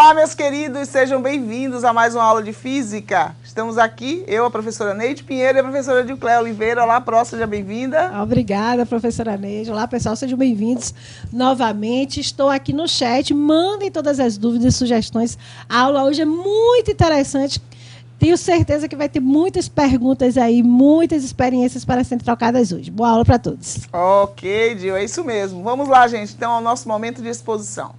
Olá, meus queridos, sejam bem-vindos a mais uma aula de Física. Estamos aqui, eu, a professora Neide Pinheiro e a professora Dilcléia Oliveira. Olá, Pró, seja bem-vinda. Obrigada, professora Neide. Olá, pessoal, sejam bem-vindos novamente. Estou aqui no chat, mandem todas as dúvidas e sugestões. A aula hoje é muito interessante. Tenho certeza que vai ter muitas perguntas aí, muitas experiências para serem trocadas hoje. Boa aula para todos. Ok, Dil, é isso mesmo. Vamos lá, gente, então, ao nosso momento de exposição.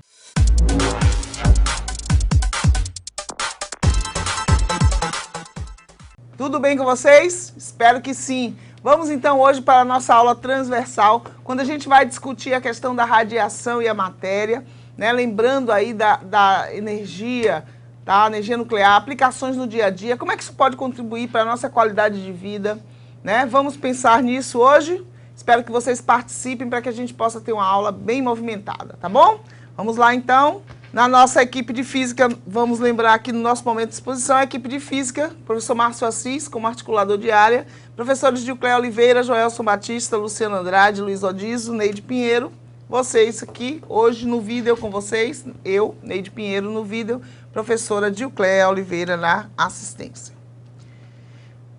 Tudo bem com vocês? Espero que sim. Vamos então hoje para a nossa aula transversal, quando a gente vai discutir a questão da radiação e a matéria, né? Lembrando aí da energia, tá? Energia nuclear, aplicações no dia a dia, como é que isso pode contribuir para a nossa qualidade de vida, né? Vamos pensar nisso hoje. Espero que vocês participem para que a gente possa ter uma aula bem movimentada, tá bom? Vamos lá então. Na nossa equipe de Física, vamos lembrar aqui no nosso momento de exposição, a equipe de Física, professor Márcio Assis, como articulador de área, professores Dilcléia Oliveira, Joelson Batista, Luciano Andrade, Luiz Odizo, Neide Pinheiro, vocês aqui, hoje no vídeo com vocês, eu, Neide Pinheiro, no vídeo, professora Dilcléia Oliveira na assistência.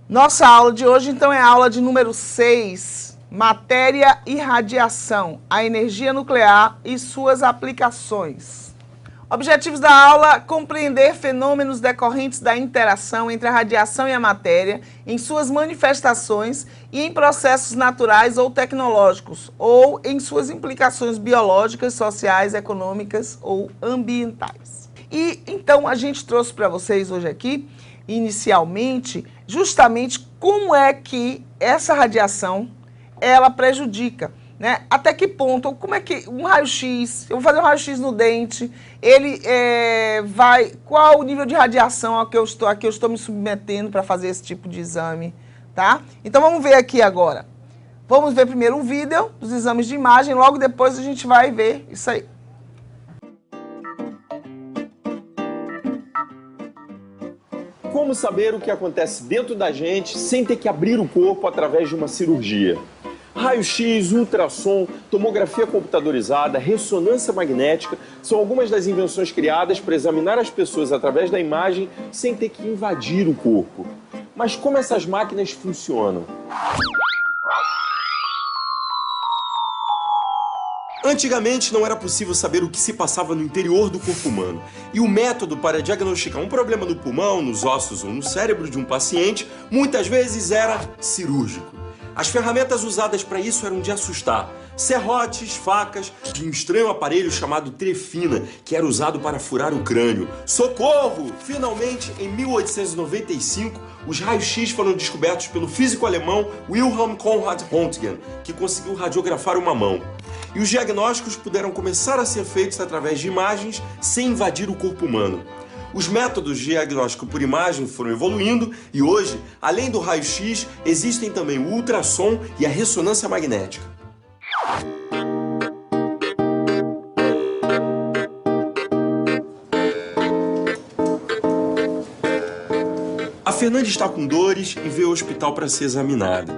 Nossa aula de hoje, então, é a aula de número 6, Matéria e Radiação, a energia nuclear e suas aplicações. Objetivos da aula: compreender fenômenos decorrentes da interação entre a radiação e a matéria em suas manifestações e em processos naturais ou tecnológicos, ou em suas implicações biológicas, sociais, econômicas ou ambientais. E então a gente trouxe para vocês hoje aqui, inicialmente, justamente como é que essa radiação ela prejudica. Né? Até que ponto, como é que um raio-x, eu vou fazer um raio-x no dente, ele qual o nível de radiação a que eu estou me submetendo para fazer esse tipo de exame, tá? Então vamos ver aqui agora. Vamos ver primeiro um vídeo dos exames de imagem, logo depois a gente vai ver isso aí. Como saber o que acontece dentro da gente sem ter que abrir o corpo através de uma cirurgia? Raio-x, ultrassom, tomografia computadorizada, ressonância magnética são algumas das invenções criadas para examinar as pessoas através da imagem sem ter que invadir o corpo. Mas como essas máquinas funcionam? Antigamente não era possível saber o que se passava no interior do corpo humano, e o método para diagnosticar um problema no pulmão, nos ossos ou no cérebro de um paciente muitas vezes era cirúrgico. As ferramentas usadas para isso eram de assustar. Serrotes, facas e um estranho aparelho chamado trefina, que era usado para furar o crânio. Socorro! Finalmente, em 1895, os raios-x foram descobertos pelo físico alemão Wilhelm Conrad Röntgen, que conseguiu radiografar uma mão. E os diagnósticos puderam começar a ser feitos através de imagens sem invadir o corpo humano. Os métodos de diagnóstico por imagem foram evoluindo e hoje, além do raio-x, existem também o ultrassom e a ressonância magnética. A Fernanda está com dores e veio ao hospital para ser examinada.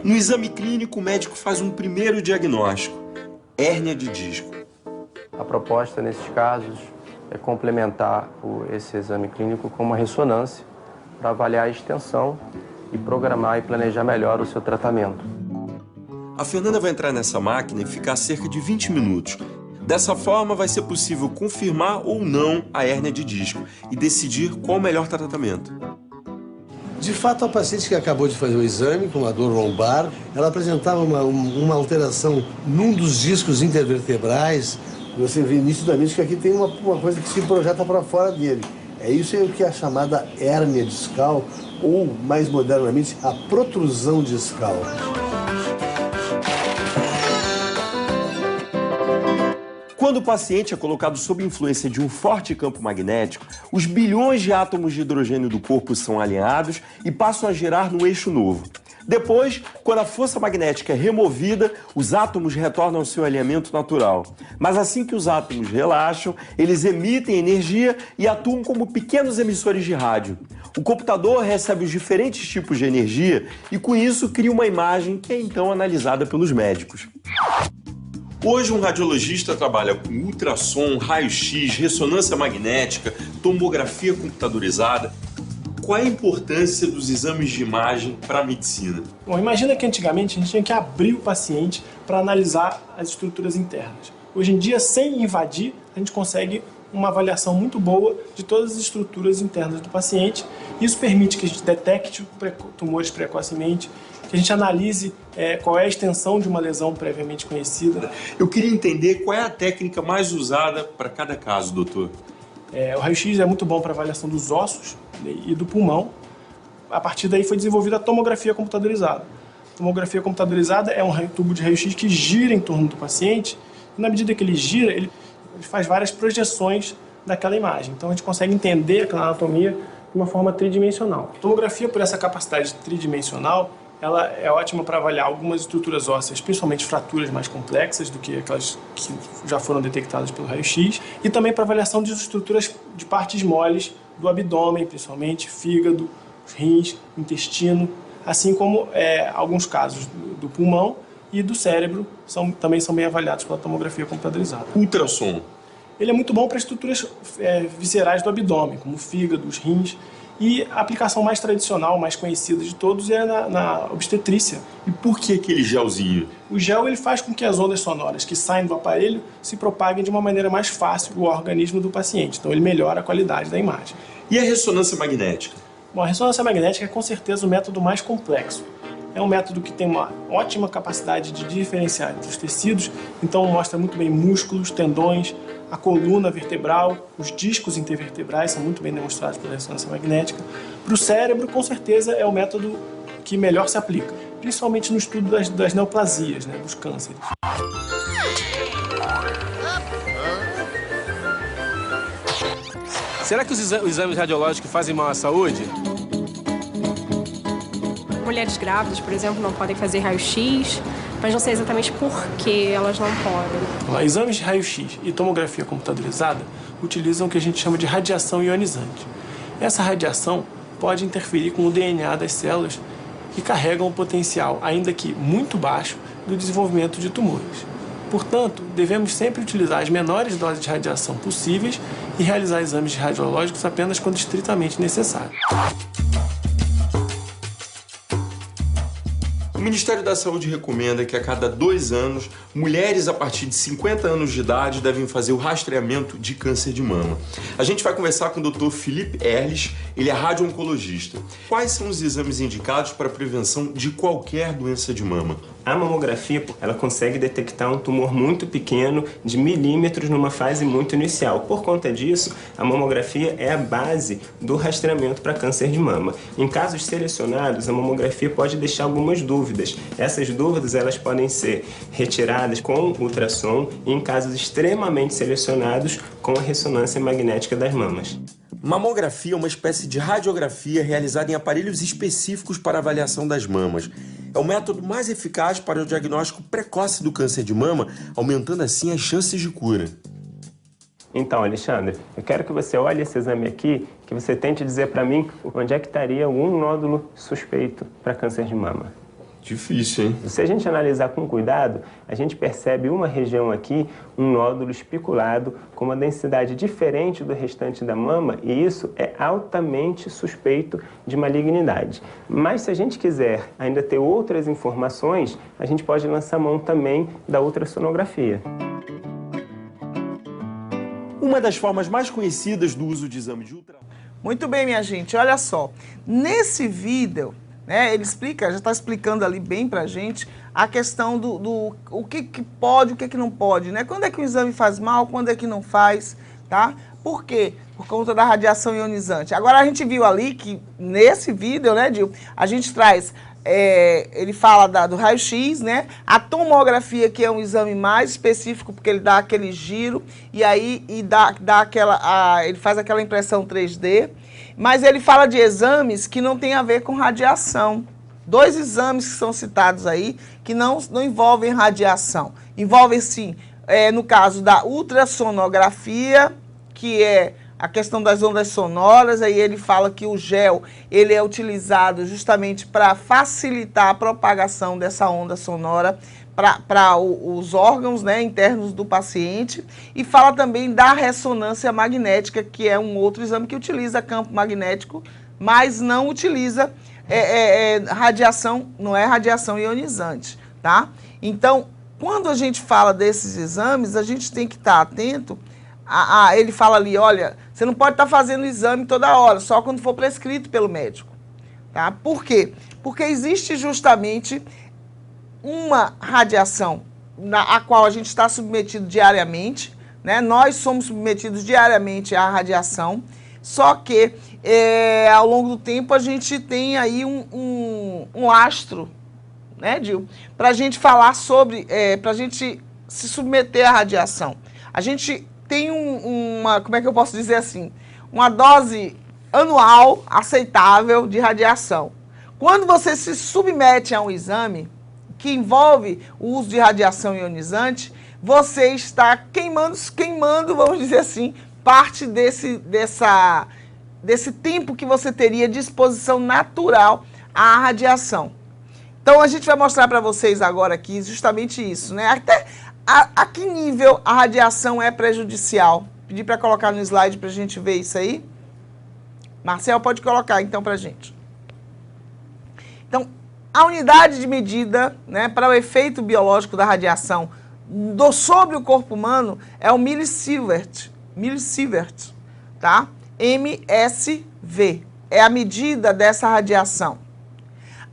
No exame clínico, o médico faz um primeiro diagnóstico: hérnia de disco. A proposta, nesses casos, é complementar esse exame clínico com uma ressonância para avaliar a extensão e programar e planejar melhor o seu tratamento. A Fernanda vai entrar nessa máquina e ficar cerca de 20 minutos. Dessa forma, vai ser possível confirmar ou não a hérnia de disco e decidir qual o melhor tratamento. De fato, a paciente que acabou de fazer o exame com uma dor lombar, ela apresentava uma alteração num dos discos intervertebrais. Você vê nitidamente que aqui tem uma coisa que se projeta para fora dele. É isso aí que é a chamada hérnia discal, ou, mais modernamente, a protrusão discal. Quando o paciente é colocado sob influência de um forte campo magnético, os bilhões de átomos de hidrogênio do corpo são alinhados e passam a girar no eixo novo. Depois, quando a força magnética é removida, os átomos retornam ao seu alinhamento natural. Mas assim que os átomos relaxam, eles emitem energia e atuam como pequenos emissores de rádio. O computador recebe os diferentes tipos de energia e, com isso, cria uma imagem que é então analisada pelos médicos. Hoje um radiologista trabalha com ultrassom, raio-x, ressonância magnética, tomografia computadorizada. Qual é a importância dos exames de imagem para a medicina? Bom, imagina que antigamente a gente tinha que abrir o paciente para analisar as estruturas internas. Hoje em dia, sem invadir, a gente consegue uma avaliação muito boa de todas as estruturas internas do paciente. Isso permite que a gente detecte tumores precocemente, que a gente analise qual é a extensão de uma lesão previamente conhecida. Eu queria entender qual é a técnica mais usada para cada caso, doutor. O raio-x é muito bom para avaliação dos ossos e do pulmão. A partir daí foi desenvolvida a tomografia computadorizada. A tomografia computadorizada é um tubo de raio-x que gira em torno do paciente e, na medida que ele gira, ele faz várias projeções daquela imagem. Então a gente consegue entender aquela anatomia de uma forma tridimensional. A tomografia, por essa capacidade tridimensional, ela é ótima para avaliar algumas estruturas ósseas, principalmente fraturas mais complexas do que aquelas que já foram detectadas pelo raio-x, e também para avaliação de estruturas de partes moles do abdômen, principalmente fígado, rins, intestino, assim como alguns casos do pulmão e do cérebro também são bem avaliados pela tomografia computadorizada. Ultrassom. Ele é muito bom para estruturas viscerais do abdômen, como o fígado, os rins. E a aplicação mais tradicional, mais conhecida de todos é na obstetrícia. E por que aquele gelzinho? O gel ele faz com que as ondas sonoras que saem do aparelho se propaguem de uma maneira mais fácil no organismo do paciente. Então ele melhora a qualidade da imagem. E a ressonância magnética? Bom, a ressonância magnética é com certeza o método mais complexo. É um método que tem uma ótima capacidade de diferenciar entre os tecidos, então mostra muito bem músculos, tendões, a coluna vertebral, os discos intervertebrais são muito bem demonstrados pela ressonância magnética. Para o cérebro, com certeza, é o método que melhor se aplica, principalmente no estudo das neoplasias, dos cânceres. Será que os exames radiológicos fazem mal à saúde? Mulheres grávidas, por exemplo, não podem fazer raio-x, mas não sei exatamente por que elas não podem. Exames de raio-x e tomografia computadorizada utilizam o que a gente chama de radiação ionizante. Essa radiação pode interferir com o DNA das células que carregam o potencial, ainda que muito baixo, do desenvolvimento de tumores. Portanto, devemos sempre utilizar as menores doses de radiação possíveis e realizar exames radiológicos apenas quando estritamente necessário. O Ministério da Saúde recomenda que a cada 2 anos, mulheres a partir de 50 anos de idade devem fazer o rastreamento de câncer de mama. A gente vai conversar com o Dr. Felipe Erles, ele é radio-oncologista. Quais são os exames indicados para a prevenção de qualquer doença de mama? A mamografia, ela consegue detectar um tumor muito pequeno, de milímetros, numa fase muito inicial. Por conta disso, a mamografia é a base do rastreamento para câncer de mama. Em casos selecionados, a mamografia pode deixar algumas dúvidas. Essas dúvidas elas podem ser retiradas com ultrassom e, em casos extremamente selecionados, com a ressonância magnética das mamas. Mamografia é uma espécie de radiografia realizada em aparelhos específicos para avaliação das mamas. É o método mais eficaz para o diagnóstico precoce do câncer de mama, aumentando assim as chances de cura. Então, Alexandre, eu quero que você olhe esse exame aqui, que você tente dizer para mim onde é que estaria algum nódulo suspeito para câncer de mama. Difícil, hein? Se a gente analisar com cuidado, a gente percebe uma região aqui, um nódulo espiculado, com uma densidade diferente do restante da mama, e isso é altamente suspeito de malignidade. Mas se a gente quiser ainda ter outras informações, a gente pode lançar mão também da ultrassonografia. Uma das formas mais conhecidas do uso de exame de ultrassom. Muito bem, minha gente, olha só. Nesse vídeo, ele explica, já está explicando ali bem pra gente a questão do o que pode, o que não pode, né? Quando é que o exame faz mal, quando é que não faz, tá? Por quê? Por conta da radiação ionizante. Agora a gente viu ali que nesse vídeo, né, Dil, a gente traz, ele fala do raio-x, né? A tomografia, que é um exame mais específico, porque ele dá aquele giro e aí ele faz aquela impressão 3D. Mas ele fala de exames que não tem a ver com radiação. 2 exames que são citados aí, que não envolvem radiação. Envolvem, sim, no caso da ultrassonografia, que é a questão das ondas sonoras. Aí ele fala que o gel ele é utilizado justamente para facilitar a propagação dessa onda sonora para os órgãos, né, internos do paciente, e fala também da ressonância magnética, que é um outro exame que utiliza campo magnético, mas não utiliza radiação, não é radiação ionizante, tá? Então, quando a gente fala desses exames, a gente tem que estar atento ele fala ali, olha, você não pode estar fazendo exame toda hora, só quando for prescrito pelo médico, tá? Por quê? Porque existe justamente uma radiação a qual a gente está submetido diariamente, né? Nós somos submetidos diariamente à radiação, só que ao longo do tempo a gente tem aí um lastro, né, Dil? Para a gente falar sobre, para a gente se submeter à radiação. A gente tem como é que eu posso dizer assim, uma dose anual aceitável de radiação. Quando você se submete a um exame que envolve o uso de radiação ionizante, você está queimando, vamos dizer assim, parte desse tempo que você teria de exposição natural à radiação. Então, a gente vai mostrar para vocês agora aqui justamente isso, né? Até a que nível a radiação é prejudicial. Pedi para colocar no slide para a gente ver isso aí. Marcel, pode colocar então para a gente. Então, a unidade de medida, né, para o efeito biológico da radiação sobre o corpo humano é o millisievert, tá? MSV, é a medida dessa radiação.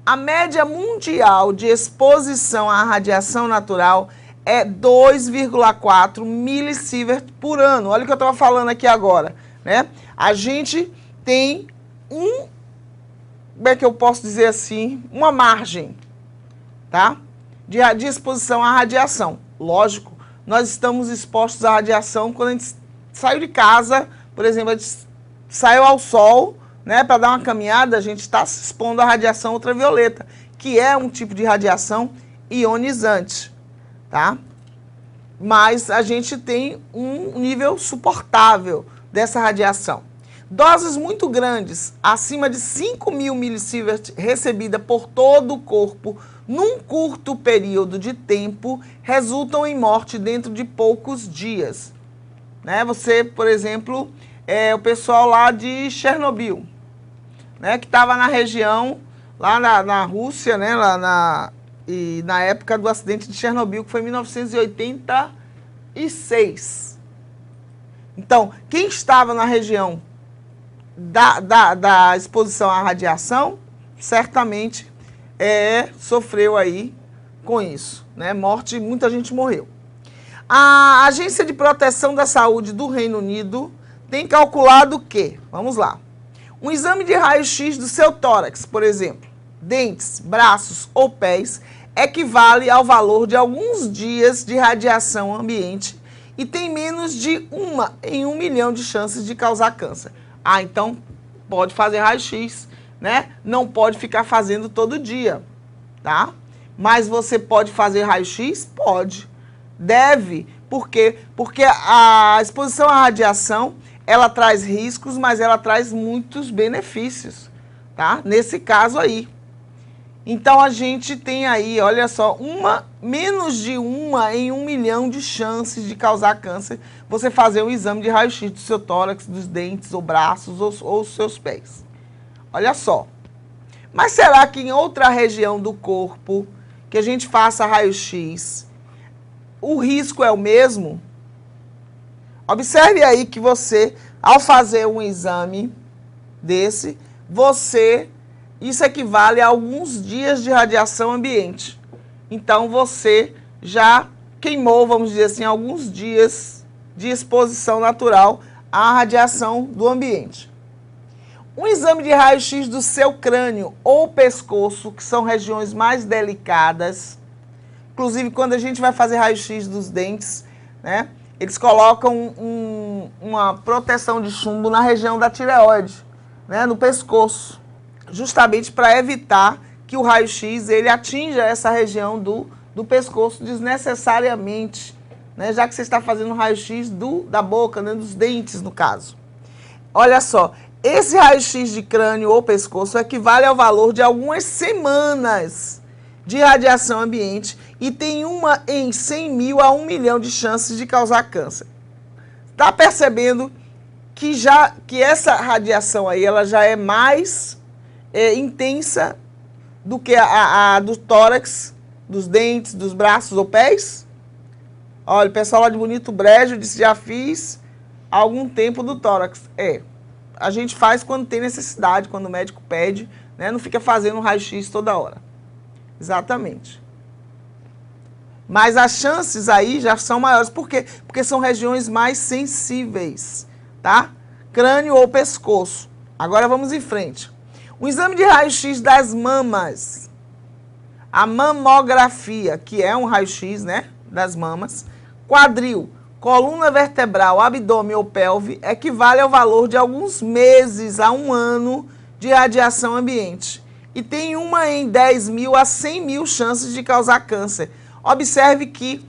A média mundial de exposição à radiação natural é 2,4 millisievert por ano. Olha o que eu estava falando aqui agora, né? A gente tem como é que eu posso dizer assim, uma margem, tá? De exposição à radiação. Lógico, nós estamos expostos à radiação quando a gente saiu de casa, por exemplo, a gente saiu ao sol, né, para dar uma caminhada, a gente está se expondo à radiação ultravioleta, que é um tipo de radiação ionizante, tá? Mas a gente tem um nível suportável dessa radiação. Doses muito grandes, acima de 5.000 millisievert recebida por todo o corpo num curto período de tempo, resultam em morte dentro de poucos dias. Né? Você, por exemplo, o pessoal lá de Chernobyl, né, que estava na região, lá na Rússia, né, e na época do acidente de Chernobyl, que foi em 1986. Então, quem estava na região da exposição à radiação, certamente sofreu aí com isso, né? Morte, muita gente morreu. A Agência de Proteção da Saúde do Reino Unido tem calculado que, vamos lá, um exame de raio-x do seu tórax, por exemplo, dentes, braços ou pés, equivale ao valor de alguns dias de radiação ambiente e tem menos de 1 em 1 milhão de chances de causar câncer. Ah, então pode fazer raio-x, né? Não pode ficar fazendo todo dia, tá? Mas você pode fazer raio-x? Pode. Deve. Por quê? Porque a exposição à radiação, ela traz riscos, mas ela traz muitos benefícios, tá? Nesse caso aí. Então, a gente tem aí, olha só, menos de 1 em 1 milhão de chances de causar câncer você fazer um exame de raio-x do seu tórax, dos dentes, ou braços, ou os seus pés. Olha só. Mas será que em outra região do corpo que a gente faça raio-x, o risco é o mesmo? Observe aí que você, ao fazer um exame desse, isso equivale a alguns dias de radiação ambiente. Então, você já queimou, vamos dizer assim, alguns dias de exposição natural à radiação do ambiente. Um exame de raio-x do seu crânio ou pescoço, que são regiões mais delicadas, inclusive quando a gente vai fazer raio-x dos dentes, né, eles colocam uma proteção de chumbo na região da tireoide, né, no pescoço, justamente para evitar que o raio-x ele atinja essa região do pescoço desnecessariamente, né, já que você está fazendo raio-x da boca, né, dos dentes, no caso. Olha só, esse raio-x de crânio ou pescoço equivale ao valor de algumas semanas de radiação ambiente e tem uma em 100 mil a 1 milhão de chances de causar câncer. Está percebendo que essa radiação aí ela já é mais intensa do que a do tórax, dos dentes, dos braços ou pés? Olha, o pessoal lá de Bonito Brejo disse, já fiz há algum tempo do tórax. A gente faz quando tem necessidade, quando o médico pede, né? Não fica fazendo um raio-x toda hora. Exatamente. Mas as chances aí já são maiores. Por quê? Porque são regiões mais sensíveis, tá? Crânio ou pescoço. Agora vamos em frente. O exame de raio-x das mamas. A mamografia, que é um raio-x, né, das mamas. Quadril, coluna vertebral, abdômen ou pelve, equivale ao valor de alguns meses a 1 ano de radiação ambiente. E tem uma em 10 mil a 100 mil chances de causar câncer. Observe que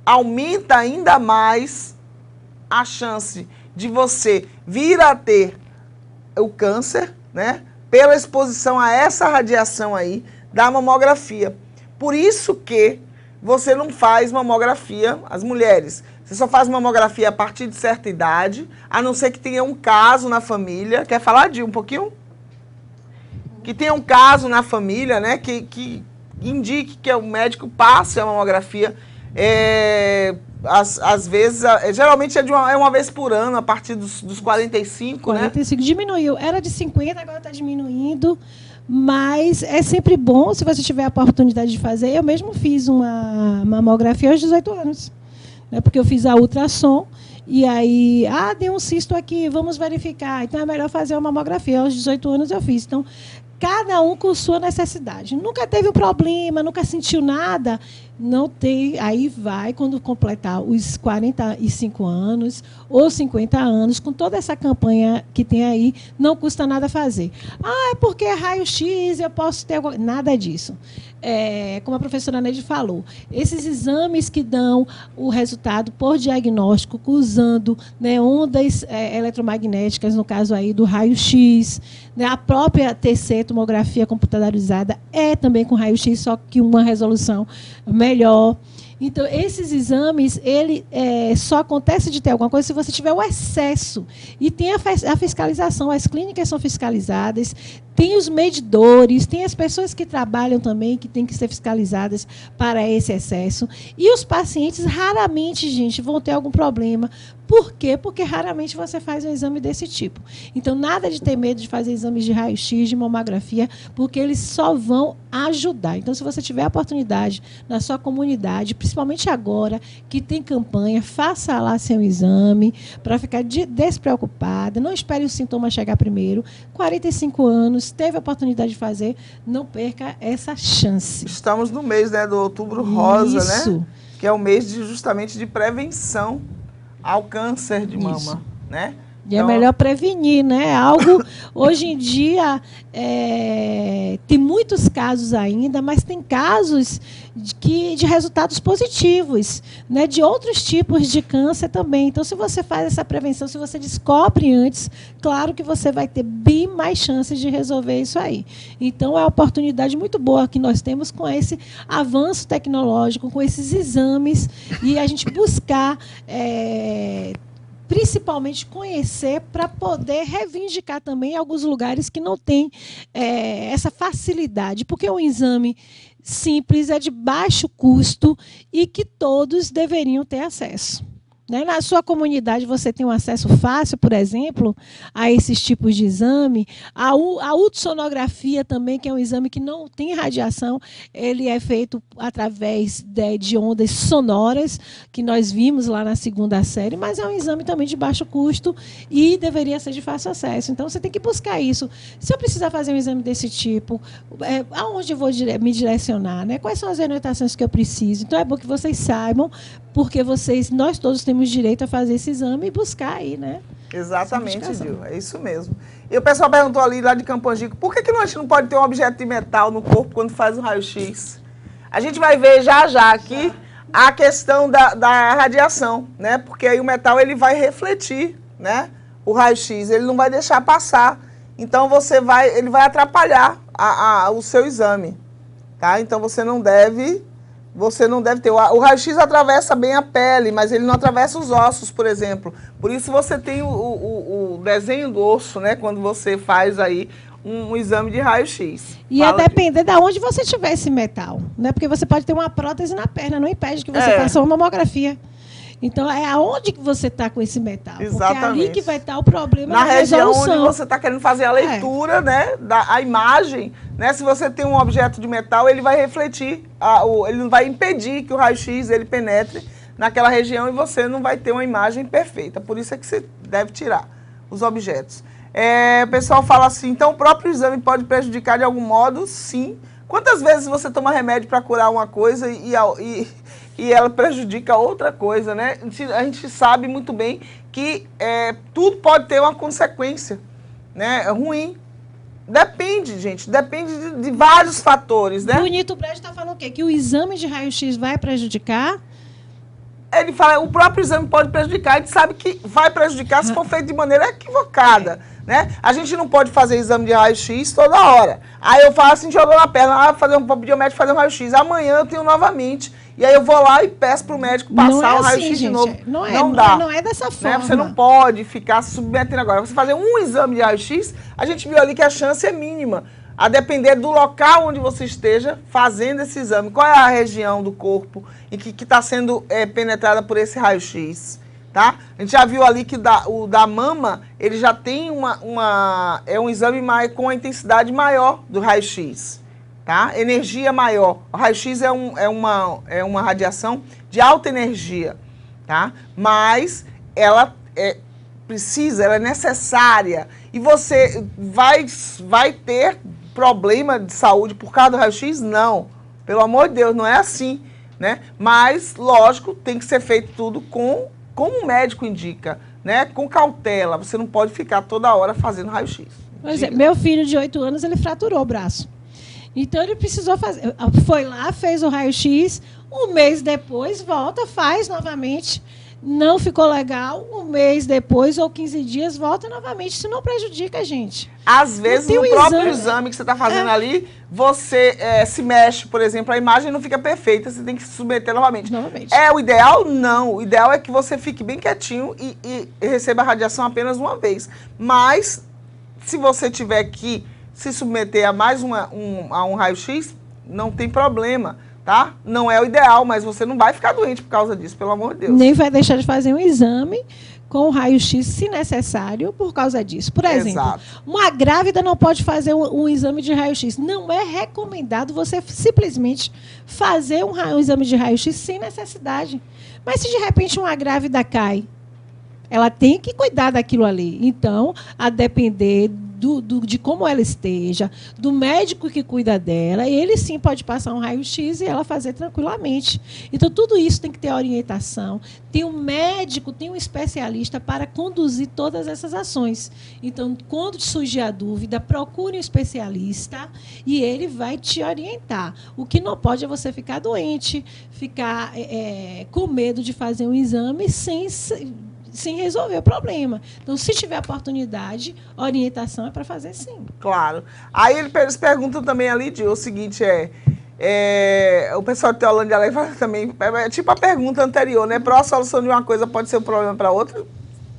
aumenta ainda mais a chance de você vir a ter o câncer, né, pela exposição a essa radiação aí da mamografia. Por isso que você não faz mamografia, as mulheres. Você só faz mamografia a partir de certa idade, a não ser que tenha um caso na família. Quer falar, Di, um pouquinho? Que tenha um caso na família, né, que indique que o médico passe a mamografia. Às vezes, geralmente é uma vez por ano, a partir dos 45, 45, né? Diminuiu. Era de 50, agora está diminuindo. Mas é sempre bom, se você tiver a oportunidade de fazer. Eu mesmo fiz uma mamografia aos 18 anos. Né? Porque eu fiz a ultrassom. E aí, deu um cisto aqui, vamos verificar. Então, é melhor fazer uma mamografia. Aos 18 anos eu fiz. Então, cada um com sua necessidade. Nunca teve um problema, nunca sentiu nada. Não tem, aí vai, quando completar os 45 anos ou 50 anos, com toda essa campanha que tem aí, não custa nada fazer. É porque é raio-x, eu posso ter... Nada disso. Como a professora Neide falou, esses exames que dão o resultado por diagnóstico, usando, né, ondas eletromagnéticas, no caso aí do raio-x, né, a própria TC, tomografia computadorizada, é também com raio-x, só que uma resolução melhor. Então, esses exames, ele só acontece de ter alguma coisa se você tiver o excesso. E tem a fiscalização, as clínicas são fiscalizadas, tem os medidores, tem as pessoas que trabalham também, que têm que ser fiscalizadas para esse excesso. E os pacientes, raramente, gente, vão ter algum problema. Por quê? Porque raramente você faz um exame desse tipo. Então, nada de ter medo de fazer exames de raio-x, de mamografia, porque eles só vão ajudar. Então, se você tiver a oportunidade na sua comunidade, principalmente agora que tem campanha, faça lá seu exame para ficar despreocupada. Não espere o sintoma chegar primeiro. 45 anos, teve a oportunidade de fazer, não perca essa chance. Estamos no mês, né, do Outubro Rosa, Isso. né? Que é o mês justamente de prevenção ao câncer de mama. Isso. Né? E então, é melhor prevenir, né? Algo, hoje em dia, tem muitos casos ainda, mas tem casos de resultados positivos, né? De outros tipos de câncer também. Então, se você faz essa prevenção, se você descobre antes, claro que você vai ter bem mais chances de resolver isso aí. Então, é uma oportunidade muito boa que nós temos com esse avanço tecnológico, com esses exames, e a gente buscar... principalmente conhecer para poder reivindicar também alguns lugares que não têm essa facilidade, porque um exame simples é de baixo custo e que todos deveriam ter acesso. Né? Na sua comunidade você tem um acesso fácil, por exemplo, a esses tipos de exame. A ultrassonografia também, que é um exame que não tem radiação, ele é feito através de ondas sonoras, que nós vimos lá na segunda série, mas é um exame também de baixo custo e deveria ser de fácil acesso. Então, você tem que buscar isso. Se eu precisar fazer um exame desse tipo, aonde eu vou me direcionar? Né? Quais são as orientações que eu preciso? Então, é bom que vocês saibam, porque nós todos temos direito a fazer esse exame e buscar aí, né? Exatamente, Gil, é isso mesmo. E o pessoal perguntou ali, lá de Campo Angico, por que a gente não pode ter um objeto de metal no corpo quando faz um raio-x? A gente vai ver já aqui a questão da radiação, né? Porque aí o metal ele vai refletir, né? O raio-x, ele não vai deixar passar. Então ele vai atrapalhar o seu exame, tá? Então você não deve ter. O raio-x atravessa bem a pele, mas ele não atravessa os ossos, por exemplo. Por isso você tem o desenho do osso, né? Quando você faz aí um exame de raio-x. E a depender de onde você tiver esse metal, né? Porque você pode ter uma prótese na perna, não impede que você faça uma mamografia. Então, é aonde que você está com esse metal. Exatamente. Porque é ali que vai estar o problema na da região resolução. onde você está querendo fazer a leitura, né, a imagem, né? Se você tem um objeto de metal, ele vai refletir, ele não vai impedir que o raio-x ele penetre naquela região e você não vai ter uma imagem perfeita. Por isso é que você deve tirar os objetos. O pessoal fala assim, então o próprio exame pode prejudicar de algum modo? Sim. Quantas vezes você toma remédio para curar uma coisa e ela prejudica outra coisa, né? A gente sabe muito bem que tudo pode ter uma consequência, né? Ruim. Depende, gente. Depende de vários fatores, né? Bonito Brejo está falando o quê? Que o exame de raio-x vai prejudicar? Ele fala, o próprio exame pode prejudicar. A gente sabe que vai prejudicar se for feito de maneira equivocada, né? A gente não pode fazer exame de raio-x toda hora. Aí eu falo assim, jogou na perna, vou pedir ao médico fazer um raio-x. Amanhã eu tenho novamente. E aí eu vou lá e peço para o médico passar o raio-x de novo. Não dá. Não é dessa forma. Né? Você não pode ficar se submetendo agora. Você fazer um exame de raio-x, a gente viu ali que a chance é mínima. A depender do local onde você esteja fazendo esse exame. Qual é a região do corpo em que está sendo penetrada por esse raio-x? Tá? A gente já viu ali que o da mama, ele já tem um exame com a intensidade maior do raio-x. Tá? Energia maior. O raio-x é uma radiação de alta energia. Tá? Mas ela é necessária. E você vai ter problema de saúde por causa do raio-x? Não. Pelo amor de Deus, não é assim. Né? Mas, lógico, tem que ser feito tudo como o médico indica, né? Com cautela. Você não pode ficar toda hora fazendo raio-x. Meu filho de 8 anos, ele fraturou o braço. Então, ele precisou fazer. Foi lá, fez o raio-x, um mês depois, volta, faz novamente. Não ficou legal, um mês depois ou 15 dias, volta novamente. Isso não prejudica a gente. Às vezes, no próprio exame que você está fazendo ali, você se mexe, por exemplo, a imagem não fica perfeita, você tem que se submeter novamente. É o ideal? Não. O ideal é que você fique bem quietinho e receba a radiação apenas uma vez. Mas, se você tiver que se submeter a mais um raio-x, não tem problema. Tá? Não é o ideal, mas você não vai ficar doente por causa disso, pelo amor de Deus. Nem vai deixar de fazer um exame com o raio-x, se necessário, por causa disso. Por exemplo, uma grávida não pode fazer um exame de raio-x. Não é recomendado você simplesmente fazer um exame de raio-x sem necessidade. Mas se de repente uma grávida cai, ela tem que cuidar daquilo ali. Então, a depender de como ela esteja, do médico que cuida dela, ele sim pode passar um raio-x e ela fazer tranquilamente. Então, tudo isso tem que ter orientação. Tem um médico, tem um especialista para conduzir todas essas ações. Então, quando surgir a dúvida, procure um especialista e ele vai te orientar. O que não pode é você ficar doente, ficar com medo de fazer um exame sem resolver o problema. Então, se tiver oportunidade, orientação é para fazer sim. Claro. Aí eles perguntam também ali, o seguinte, o pessoal de Teolândia Alegre fala também, tipo a pergunta anterior, né? Para a solução de uma coisa pode ser um problema para outra?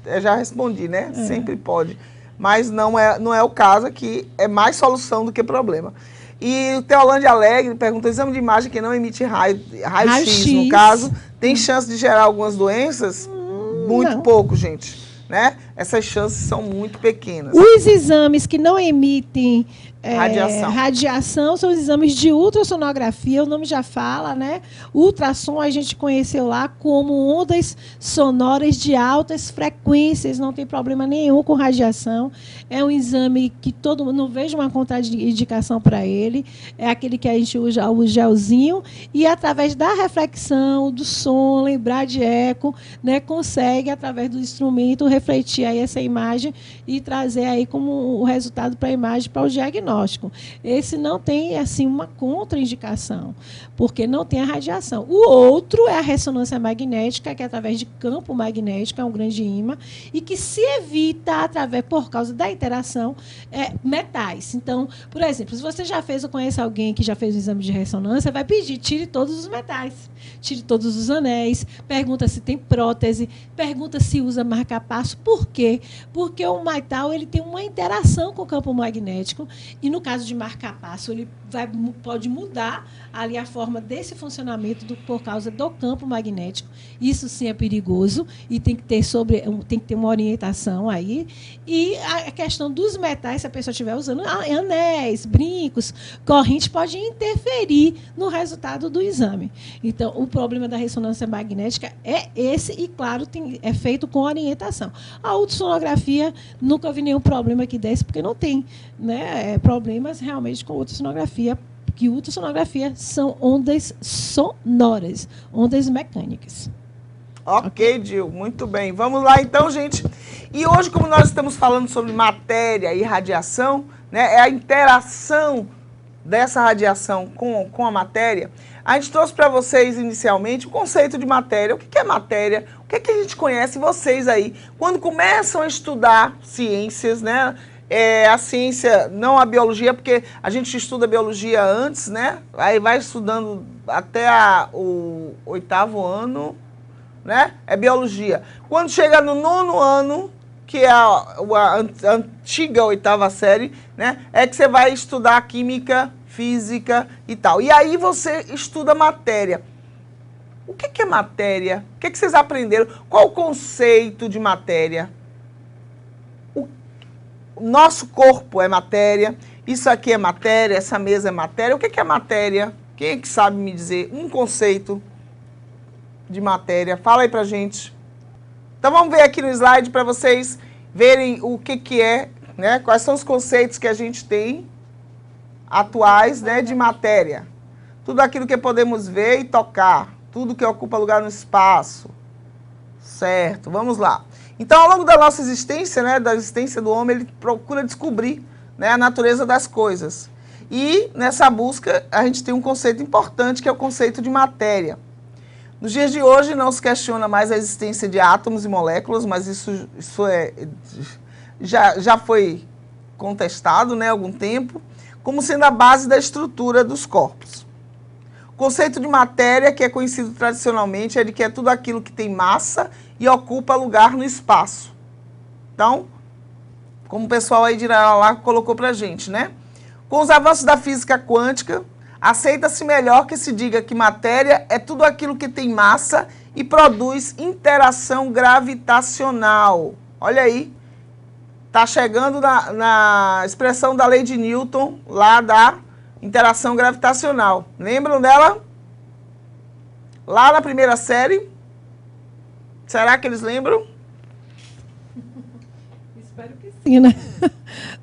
Eu já respondi, né? Sempre pode. Mas não é o caso, que é mais solução do que problema. E o Teolândia Alegre pergunta, exame de imagem que não emite raio-x, no caso, tem chance de gerar algumas doenças? Muito pouco, gente. Né? Essas chances são muito pequenas. Os exames que não emitem radiação são os exames de ultrassonografia, o nome já fala, né? Ultrassom a gente conheceu lá como ondas sonoras de altas frequências, não tem problema nenhum com radiação. É um exame que todo mundo, não vejo uma contraindicação para ele, é aquele que a gente usa o gelzinho, e através da reflexão, do som, lembrar de eco, né, consegue, através do instrumento, refletir aí essa imagem e trazer aí como o resultado para a imagem, para o diagnóstico. Esse não tem assim uma contraindicação, porque não tem a radiação. O outro é a ressonância magnética, que é através de campo magnético, é um grande ímã, e que se evita através, por causa da interação, metais. Então, por exemplo, se você já fez ou conhece alguém que já fez um exame de ressonância, vai pedir, tire todos os metais, tire todos os anéis, pergunta se tem prótese, pergunta se usa marca-passo. Por quê? Porque o metal ele tem uma interação com o campo magnético e, no caso de marca-passo, ele pode mudar ali a forma desse funcionamento por causa do campo magnético. Isso sim é perigoso e tem que ter uma orientação aí. E a questão dos metais, se a pessoa estiver usando anéis, brincos, corrente, pode interferir no resultado do exame. Então, o problema da ressonância magnética é esse e, claro, é feito com orientação. A ultrassonografia, nunca vi nenhum problema que desse, porque não tem, né, problemas realmente com ultrassonografia, que ultrassonografia são ondas sonoras, ondas mecânicas. Ok, Dil, muito bem. Vamos lá então, gente. E hoje, como nós estamos falando sobre matéria e radiação, né, é a interação dessa radiação com a matéria, a gente trouxe para vocês inicialmente o conceito de matéria. O que é matéria? O que a gente conhece vocês aí? Quando começam a estudar ciências, né? A ciência, não a biologia, porque a gente estuda biologia antes, né? Aí vai estudando até o 8º ano, né? É biologia. Quando chega no 9º ano, que é a antiga 8ª série, né? É que você vai estudar química, física e tal. E aí você estuda matéria. O que é matéria? O que vocês aprenderam? Qual o conceito de matéria? O nosso corpo é matéria, isso aqui é matéria, essa mesa é matéria. O que é matéria? Quem é que sabe me dizer um conceito de matéria? Fala aí pra gente. Então vamos ver aqui no slide para vocês verem o que é, né? Quais são os conceitos que a gente tem atuais, né, de matéria. Tudo aquilo que podemos ver e tocar, tudo que ocupa lugar no espaço. Certo, vamos lá. Então, ao longo da nossa existência, né, da existência do homem, ele procura descobrir, né, a natureza das coisas. E nessa busca, a gente tem um conceito importante, que é o conceito de matéria. Nos dias de hoje, não se questiona mais a existência de átomos e moléculas, mas isso já foi contestado, né, há algum tempo, como sendo a base da estrutura dos corpos. O conceito de matéria, que é conhecido tradicionalmente, é de que é tudo aquilo que tem massa e ocupa lugar no espaço. Então, como o pessoal aí de lá colocou pra gente, né? Com os avanços da física quântica, aceita-se melhor que se diga que matéria é tudo aquilo que tem massa e produz interação gravitacional. Olha aí, tá chegando na expressão da lei de Newton, lá da interação gravitacional. Lembram dela? Lá na primeira série? Será que eles lembram? Espero que sim, né?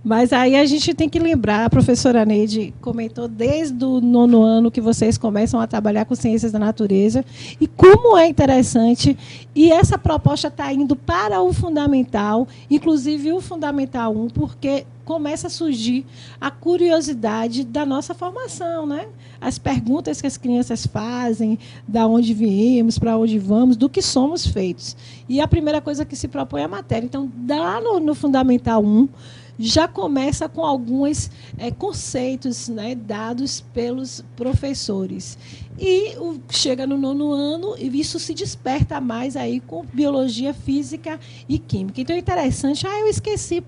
Mas aí a gente tem que lembrar, a professora Neide comentou desde o 9º ano que vocês começam a trabalhar com ciências da natureza e como é interessante, e essa proposta está indo para o fundamental, inclusive o Fundamental 1, porque começa a surgir a curiosidade da nossa formação, né? As perguntas que as crianças fazem, da onde viemos, para onde vamos, do que somos feitos. E a primeira coisa que se propõe é a matéria. Então, lá no Fundamental 1, já começa com alguns conceitos, né, dados pelos professores. E chega no 9º ano e isso se desperta mais aí com biologia, física e química. Então é interessante, eu esqueci,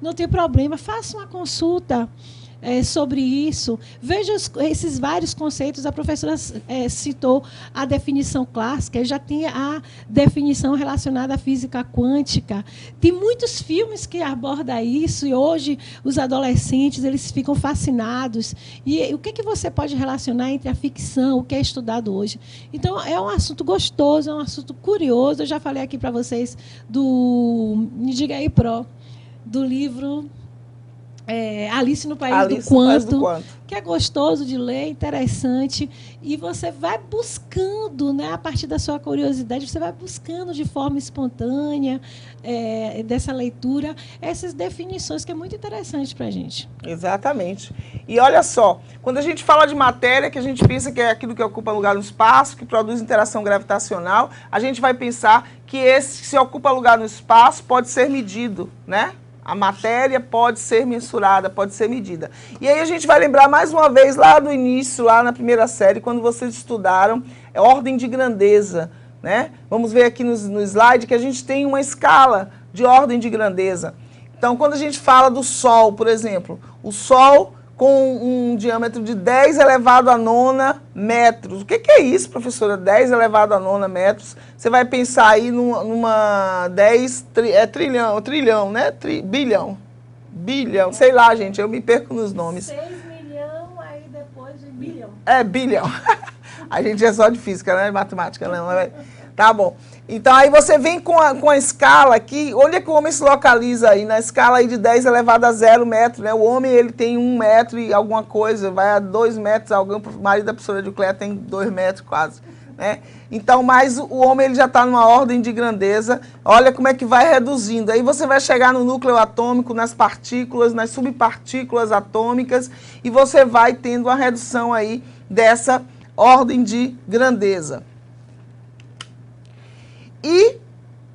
não tem problema, faça uma consulta sobre isso. Veja esses vários conceitos. A professora citou a definição clássica, já tinha a definição relacionada à física quântica. Tem muitos filmes que abordam isso e hoje os adolescentes eles ficam fascinados. E o que você pode relacionar entre a ficção, o que é estudado hoje? Então, é um assunto gostoso, é um assunto curioso. Eu já falei aqui para vocês do Me Diga aí, Pro, do livro Alice no País Alice do no País do Quanto, Quanto. que é gostoso de ler, interessante, e você vai buscando, né, a partir da sua curiosidade, você vai buscando de forma espontânea dessa leitura essas definições, que é muito interessante para a gente. Exatamente. E olha só, quando a gente fala de matéria, que a gente pensa que é aquilo que ocupa lugar no espaço, que produz interação gravitacional, a gente vai pensar que esse que se ocupa lugar no espaço pode ser medido, né? A matéria pode ser mensurada, pode ser medida. E aí a gente vai lembrar mais uma vez lá do início, lá na primeira série, quando vocês estudaram ordem de grandeza, né? Vamos ver aqui no slide que a gente tem uma escala de ordem de grandeza. Então, quando a gente fala do Sol, por exemplo, o Sol com um diâmetro de 10 elevado a 9 metros. O que é isso, professora? 10 elevado a 9 metros. Você vai pensar aí numa 10 trilhão, né? Bilhão. Sei lá, gente, eu me perco nos nomes. 6 milhões, aí depois de bilhão. Bilhão. A gente é só de física, né? Matemática, não. Tá bom. Então, aí você vem com a escala aqui, onde é que o homem se localiza aí? Na escala aí de 10 elevado a 0 metro, né? O homem, ele tem 1 metro e alguma coisa, vai a 2 metros, o marido da professora Eucléia tem 2 metros quase, né? Então, mas o homem, ele já está numa ordem de grandeza, olha como é que vai reduzindo. Aí você vai chegar no núcleo atômico, nas partículas, nas subpartículas atômicas, e você vai tendo uma redução aí dessa ordem de grandeza. E,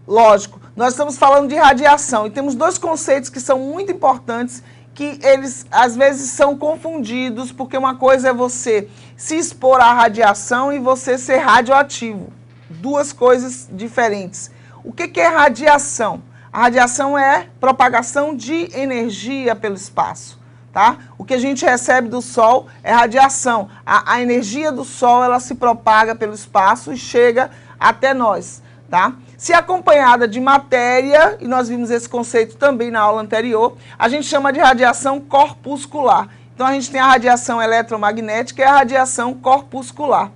lógico, nós estamos falando de radiação e temos dois conceitos que são muito importantes, que eles às vezes são confundidos, porque uma coisa é você se expor à radiação e você ser radioativo. Duas coisas diferentes. O que é radiação? A radiação é propagação de energia pelo espaço, tá? O que a gente recebe do Sol é radiação. A energia do Sol, ela se propaga pelo espaço e chega até nós. Tá? Se acompanhada de matéria, e nós vimos esse conceito também na aula anterior, a gente chama de radiação corpuscular. Então, a gente tem a radiação eletromagnética e a radiação corpuscular.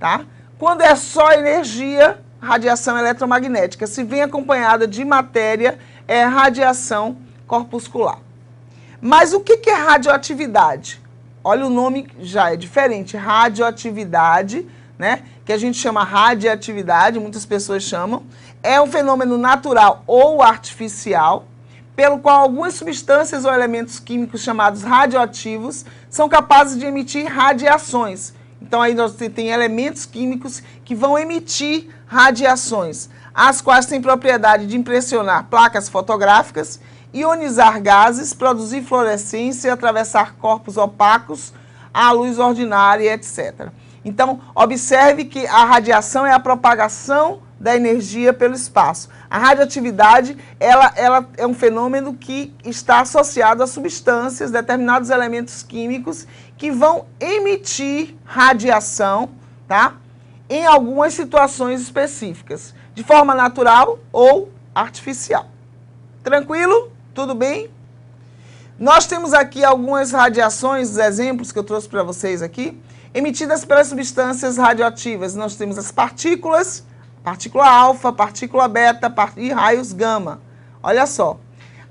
Tá? Quando é só energia, radiação eletromagnética. Se vem acompanhada de matéria, é radiação corpuscular. Mas o que é radioatividade? Olha, o nome já é diferente. Radioatividade, né? Que a gente chama radiatividade, muitas pessoas chamam, é um fenômeno natural ou artificial, pelo qual algumas substâncias ou elementos químicos chamados radioativos são capazes de emitir radiações. Então, aí nós temos elementos químicos que vão emitir radiações, as quais têm propriedade de impressionar placas fotográficas, ionizar gases, produzir fluorescência, atravessar corpos opacos, à luz ordinária, etc. Então, observe que a radiação é a propagação da energia pelo espaço. A radioatividade, ela é um fenômeno que está associado a substâncias, determinados elementos químicos, que vão emitir radiação, tá? Em algumas situações específicas, de forma natural ou artificial. Tranquilo? Tudo bem? Nós temos aqui algumas radiações, os exemplos que eu trouxe para vocês aqui, emitidas pelas substâncias radioativas. Nós temos as partículas, partícula alfa, partícula beta e raios gama. Olha só,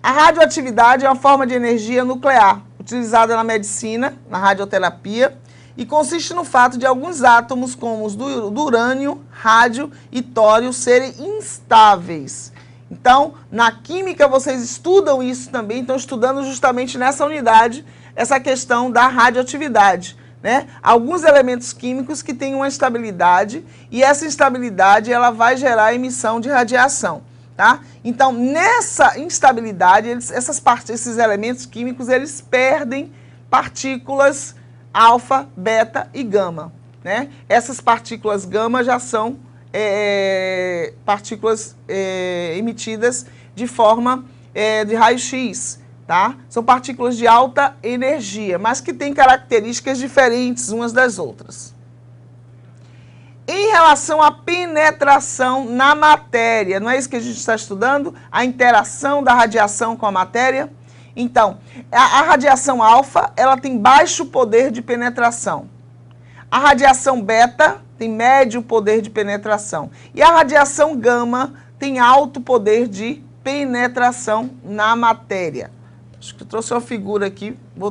a radioatividade é uma forma de energia nuclear, utilizada na medicina, na radioterapia, e consiste no fato de alguns átomos, como os do urânio, rádio e tório, serem instáveis. Então, na química vocês estudam isso também, estão estudando justamente nessa unidade, essa questão da radioatividade. Né? Alguns elementos químicos que têm uma instabilidade e essa instabilidade ela vai gerar emissão de radiação. Tá? Então, nessa instabilidade, esses elementos químicos eles perdem partículas alfa, beta e gama. Né? Essas partículas gama já são partículas emitidas de forma de raio-x. Tá? São partículas de alta energia, mas que têm características diferentes umas das outras. Em relação à penetração na matéria, não é isso que a gente está estudando? A interação da radiação com a matéria? Então, a radiação alfa, ela tem baixo poder de penetração. A radiação beta tem médio poder de penetração. E a radiação gama tem alto poder de penetração na matéria. Acho que eu trouxe uma figura aqui, vou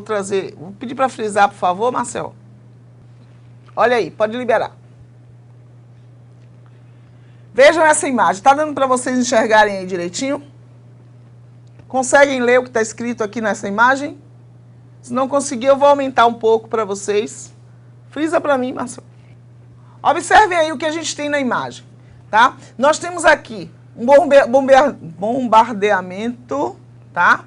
pedir para frisar, por favor, Marcel. Olha aí, pode liberar. Vejam essa imagem, está dando para vocês enxergarem aí direitinho? Conseguem ler o que está escrito aqui nessa imagem? Se não conseguir, eu vou aumentar um pouco para vocês. Frisa para mim, Marcelo. Observem aí o que a gente tem na imagem, tá? Nós temos aqui um bombardeamento, tá?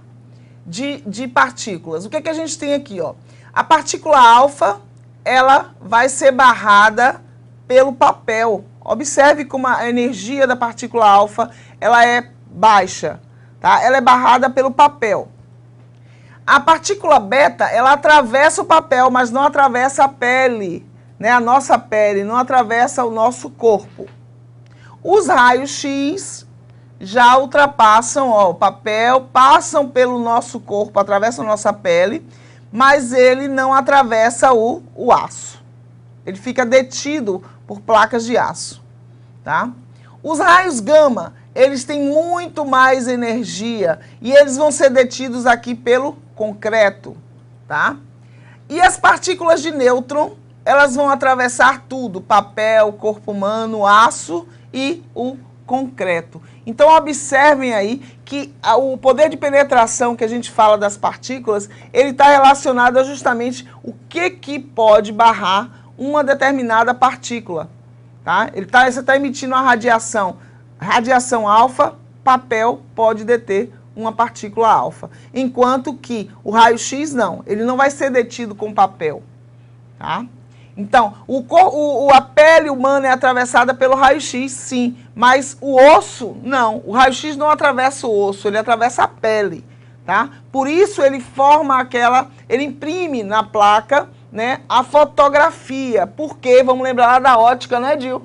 De partículas. O que é que a gente tem aqui, ó? A partícula alfa, ela vai ser barrada pelo papel. Observe como a energia da partícula alfa, ela é baixa, tá? Ela é barrada pelo papel. A partícula beta, ela atravessa o papel, mas não atravessa a pele, né? A nossa pele, não atravessa o nosso corpo. Os raios X já ultrapassam, ó, o papel, passam pelo nosso corpo, atravessam a nossa pele, mas ele não atravessa o aço. Ele fica detido por placas de aço, tá? Os raios gama, eles têm muito mais energia e eles vão ser detidos aqui pelo concreto, tá? E as partículas de nêutron, elas vão atravessar tudo, papel, corpo humano, aço e o concreto. Então, observem aí que o poder de penetração que a gente fala das partículas, ele está relacionado a justamente o que pode barrar uma determinada partícula, tá? Você está emitindo a radiação alfa, papel pode deter uma partícula alfa, enquanto que o raio-x não, ele não vai ser detido com papel, tá? Então, a pele humana é atravessada pelo raio-x, sim, mas o osso, não. O raio-x não atravessa o osso, ele atravessa a pele, tá? Por isso ele forma ele imprime na placa, né, a fotografia. Porque, vamos lembrar lá da ótica, né, Dil?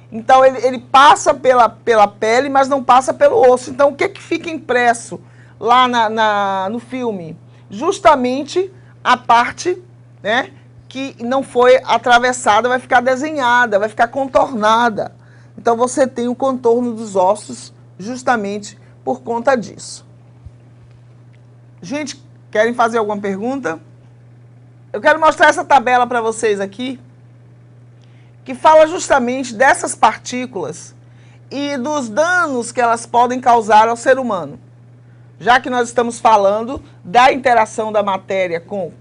Então, ele passa pela pele, mas não passa pelo osso. Então, o que fica impresso lá no filme? Justamente a parte, né, que não foi atravessada, vai ficar desenhada, vai ficar contornada. Então, você tem o contorno dos ossos justamente por conta disso. Gente, querem fazer alguma pergunta? Eu quero mostrar essa tabela para vocês aqui, que fala justamente dessas partículas e dos danos que elas podem causar ao ser humano. Já que nós estamos falando da interação da matéria com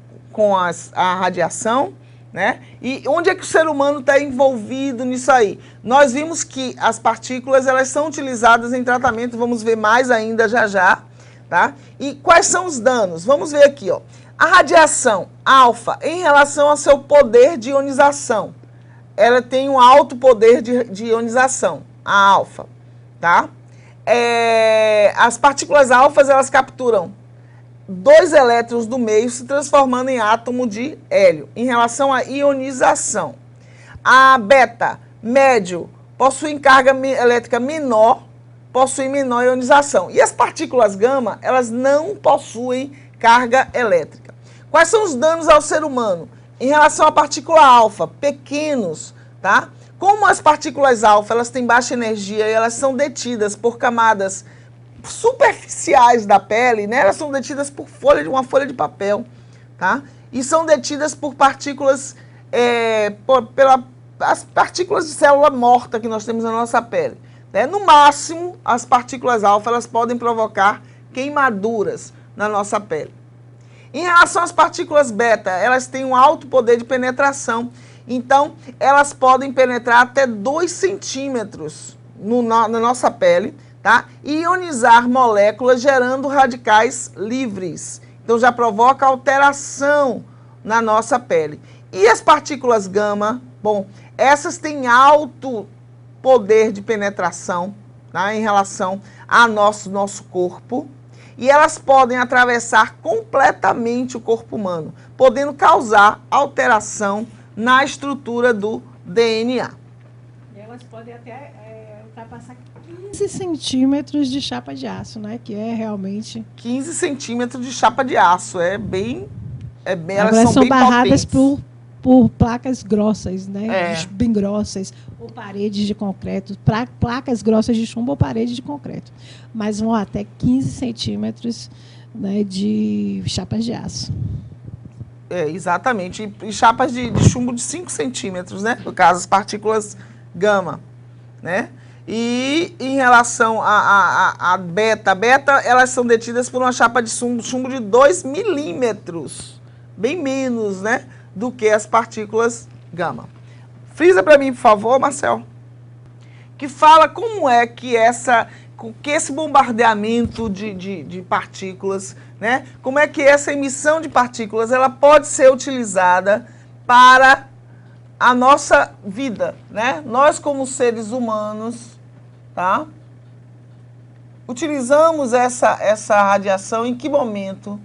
a radiação, né? E onde é que o ser humano está envolvido nisso aí? Nós vimos que as partículas, elas são utilizadas em tratamento, vamos ver mais ainda já, tá? E quais são os danos? Vamos ver aqui, ó. A radiação alfa, em relação ao seu poder de ionização, ela tem um alto poder de ionização, a alfa, tá? As partículas alfas, elas capturam 2 elétrons do meio se transformando em átomo de hélio, em relação à ionização. A beta, médio, possui carga elétrica menor, possui menor ionização. E as partículas gama, elas não possuem carga elétrica. Quais são os danos ao ser humano? Em relação à partícula alfa, pequenos, tá? Como as partículas alfa, elas têm baixa energia e elas são detidas por camadas superficiais da pele, né? Elas são detidas por uma folha de papel, tá? E são detidas por partículas, as partículas de célula morta que nós temos na nossa pele, né? No máximo, as partículas alfa, elas podem provocar queimaduras na nossa pele. Em relação às partículas beta, elas têm um alto poder de penetração, então elas podem penetrar até 2 centímetros na nossa pele, tá? E ionizar moléculas gerando radicais livres. Então já provoca alteração na nossa pele. E as partículas gama, bom, essas têm alto poder de penetração, tá? Em relação ao nosso corpo. E elas podem atravessar completamente o corpo humano, podendo causar alteração na estrutura do DNA. Elas podem até ultrapassar 15 centímetros de chapa de aço, né? Que é realmente... 15 centímetros de chapa de aço, elas são bem barradas potentes. por placas grossas, né? É. Bem grossas, ou paredes de concreto, placas grossas de chumbo ou paredes de concreto. Mas vão até 15 centímetros, né, de chapas de aço. Exatamente. E chapas de chumbo de 5 centímetros, né? No caso, as partículas gama, né? E em relação a beta, elas são detidas por uma chapa de chumbo de 2 milímetros, bem menos, né, do que as partículas gama. Frisa para mim, por favor, Marcel, que fala como é que esse bombardeamento de partículas, né, como é que essa emissão de partículas ela pode ser utilizada para a nossa vida, né? Nós, como seres humanos, tá? Utilizamos essa radiação em que momento?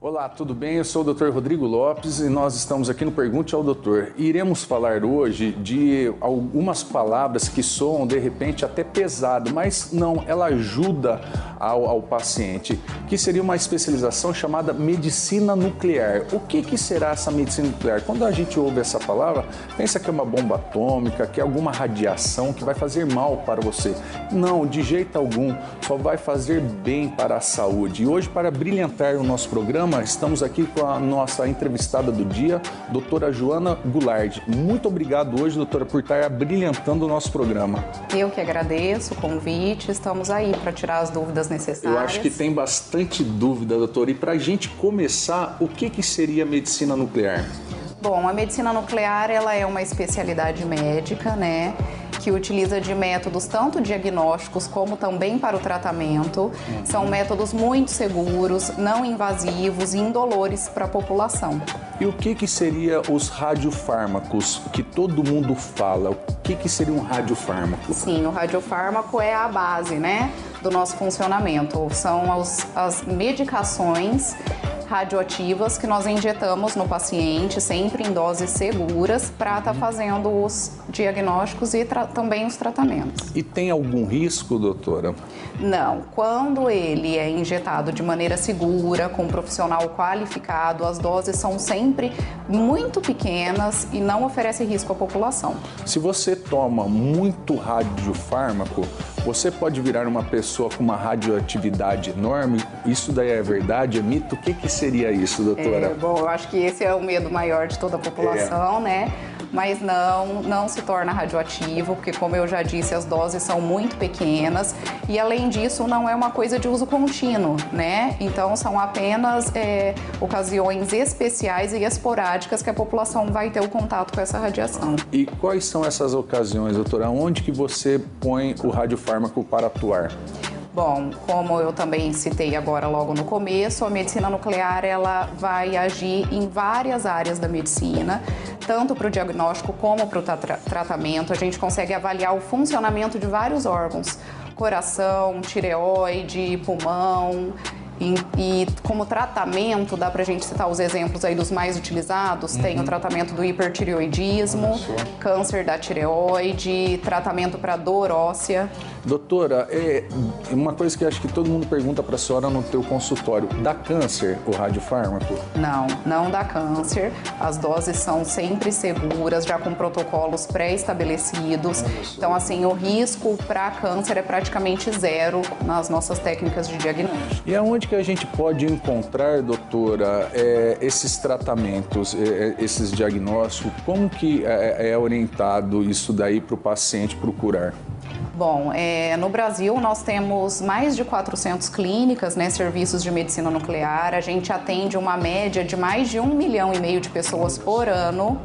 Olá, tudo bem? Eu sou o Dr. Rodrigo Lopes e nós estamos aqui no Pergunte ao Doutor. Iremos falar hoje de algumas palavras que soam de repente até pesado, mas não, ela ajuda ao paciente, que seria uma especialização chamada medicina nuclear. O que será essa medicina nuclear? Quando a gente ouve essa palavra, pensa que é uma bomba atômica, que é alguma radiação que vai fazer mal para você. Não, de jeito algum, só vai fazer bem para a saúde. E hoje, para brilhantar o nosso programa, estamos aqui com a nossa entrevistada do dia, doutora Joana Goulart. Muito obrigado hoje, doutora, por estar brilhantando o nosso programa. Eu que agradeço o convite, estamos aí para tirar as dúvidas necessárias. Eu acho que tem bastante dúvida, doutora. E para a gente começar, o que seria medicina nuclear? Bom, a medicina nuclear ela é uma especialidade médica, né? Que utiliza de métodos tanto diagnósticos como também para o tratamento. São métodos muito seguros, não invasivos e indolores para a população. E o que seria os radiofármacos que todo mundo fala? O que seria um radiofármaco? Sim, o radiofármaco é a base, né, do nosso funcionamento. São as medicações radioativas que nós injetamos no paciente, sempre em doses seguras, para estar fazendo os diagnósticos e também os tratamentos. E tem algum risco, doutora? Não. Quando ele é injetado de maneira segura, com um profissional qualificado, as doses são sempre muito pequenas e não oferece risco à população. Se você toma muito radiofármaco, você pode virar uma pessoa com uma radioatividade enorme? Isso daí é verdade, é mito? O que seria isso, doutora? Bom, eu acho que esse é o medo maior de toda a população, né? Mas não se torna radioativo, porque como eu já disse, as doses são muito pequenas e além disso não é uma coisa de uso contínuo, né? Então são apenas ocasiões especiais e esporádicas que a população vai ter o contato com essa radiação. E quais são essas ocasiões, doutora? Onde que você põe o radiofármaco para atuar? Bom, como eu também citei agora logo no começo, a medicina nuclear ela vai agir em várias áreas da medicina, tanto para o diagnóstico como para o tratamento. A gente consegue avaliar o funcionamento de vários órgãos, coração, tireoide, pulmão. E como tratamento, dá pra gente citar os exemplos aí dos mais utilizados, tem o tratamento do hipertireoidismo, câncer da tireoide, tratamento para dor óssea. Doutora, uma coisa que acho que todo mundo pergunta para a senhora no teu consultório, dá câncer o radiofármaco? Não dá câncer, as doses são sempre seguras, já com protocolos pré-estabelecidos, então assim, o risco para câncer é praticamente zero nas nossas técnicas de diagnóstico. E aonde que a gente pode encontrar, doutora, esses tratamentos, esses diagnósticos? Como que é orientado isso daí para o paciente procurar? Bom, no Brasil nós temos mais de 400 clínicas, né, serviços de medicina nuclear. A gente atende uma média de mais de 1,5 milhão de pessoas por ano.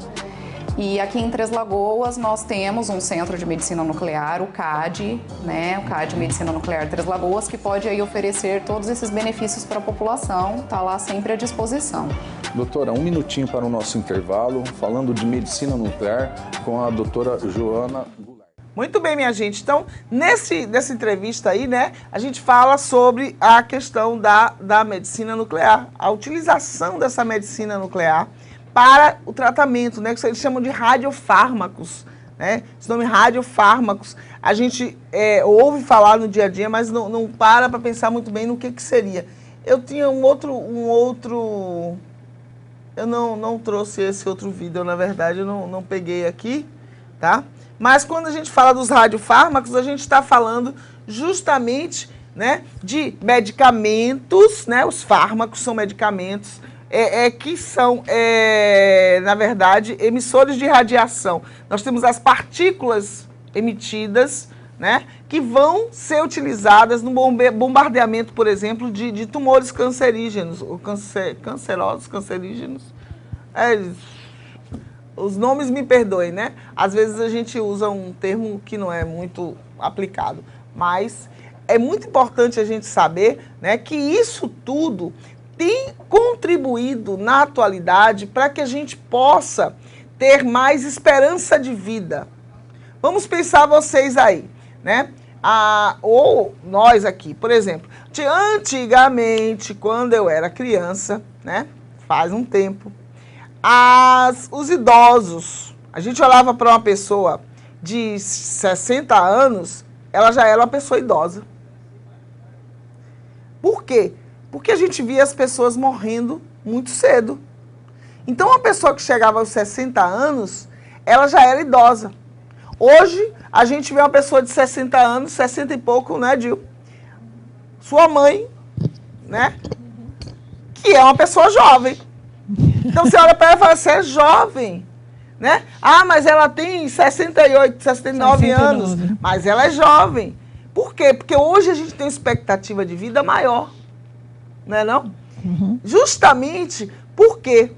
E aqui em Três Lagoas nós temos um centro de medicina nuclear, o CAD, né, o CAD Medicina Nuclear Três Lagoas, que pode aí oferecer todos esses benefícios para a população, está lá sempre à disposição. Doutora, um minutinho para o nosso intervalo, falando de medicina nuclear com a doutora Joana Goulart. Muito bem, minha gente. Então, nessa entrevista aí, né, a gente fala sobre a questão da medicina nuclear, a utilização dessa medicina nuclear para o tratamento, né, que eles chamam de radiofármacos, né? Esse nome radiofármacos, a gente ouve falar no dia a dia, mas não para pensar muito bem no que seria. Eu tinha um outro... Eu não trouxe esse outro vídeo, na verdade, eu não peguei aqui, tá? Mas quando a gente fala dos radiofármacos, a gente está falando justamente, né, de medicamentos, né? Os fármacos são medicamentos que são, na verdade, emissores de radiação. Nós temos as partículas emitidas, né, que vão ser utilizadas no bombardeamento, por exemplo, de tumores cancerígenos, ou cancerígenos. Os nomes me perdoem, né? Às vezes a gente usa um termo que não é muito aplicado, mas é muito importante a gente saber, né, que isso tudo tem contribuído na atualidade para que a gente possa ter mais esperança de vida. Vamos pensar vocês aí, né? Ou nós aqui, por exemplo, antigamente, quando eu era criança, né? Faz um tempo, os idosos, a gente olhava para uma pessoa de 60 anos, ela já era uma pessoa idosa. Por quê? Porque a gente via as pessoas morrendo muito cedo. Então, uma pessoa que chegava aos 60 anos, ela já era idosa. Hoje, a gente vê uma pessoa de 60 anos, 60 e pouco, né, Dil? Sua mãe, né? Que é uma pessoa jovem. Então, você olha para ela e fala, você é jovem, né? Ah, mas ela tem 68, 69 anos, mas ela é jovem. Por quê? Porque hoje a gente tem uma expectativa de vida maior, não é não? Uhum. Justamente por quê?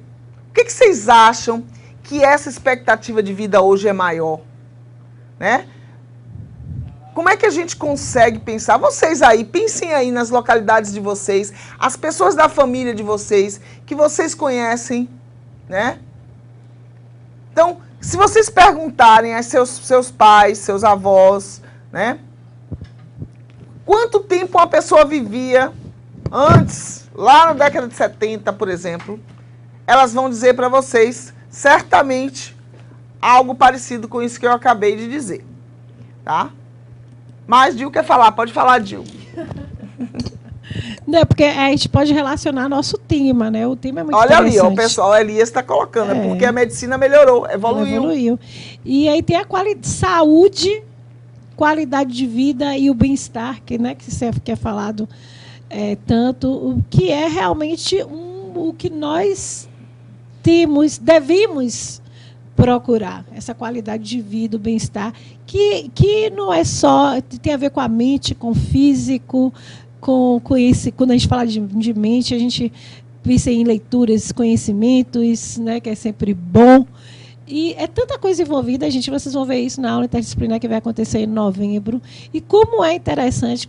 Por que vocês acham que essa expectativa de vida hoje é maior? Né? Como é que a gente consegue pensar? Vocês aí, pensem aí nas localidades de vocês, as pessoas da família de vocês, que vocês conhecem, né? Então, se vocês perguntarem a seus pais, seus avós, né? Quanto tempo uma pessoa vivia antes, lá na década de 70, por exemplo, elas vão dizer para vocês, certamente, algo parecido com isso que eu acabei de dizer, tá? Mas Dil quer falar, pode falar, Dil. Não, porque a gente pode relacionar nosso tema, né? O tema é muito interessante. Olha ali, ó, o pessoal, a Elias está colocando, é porque a medicina melhorou, evoluiu. E aí tem a saúde, qualidade de vida e o bem-estar, que você quer falado tanto, o que é realmente o que nós devemos procurar, essa qualidade de vida, o bem-estar, que não é só, tem a ver com a mente, com o físico, com esse, quando a gente fala de mente, a gente pensa em leituras, conhecimentos, né, que é sempre bom. E é tanta coisa envolvida, vocês vão ver isso na aula interdisciplinar que vai acontecer em novembro. E como é interessante,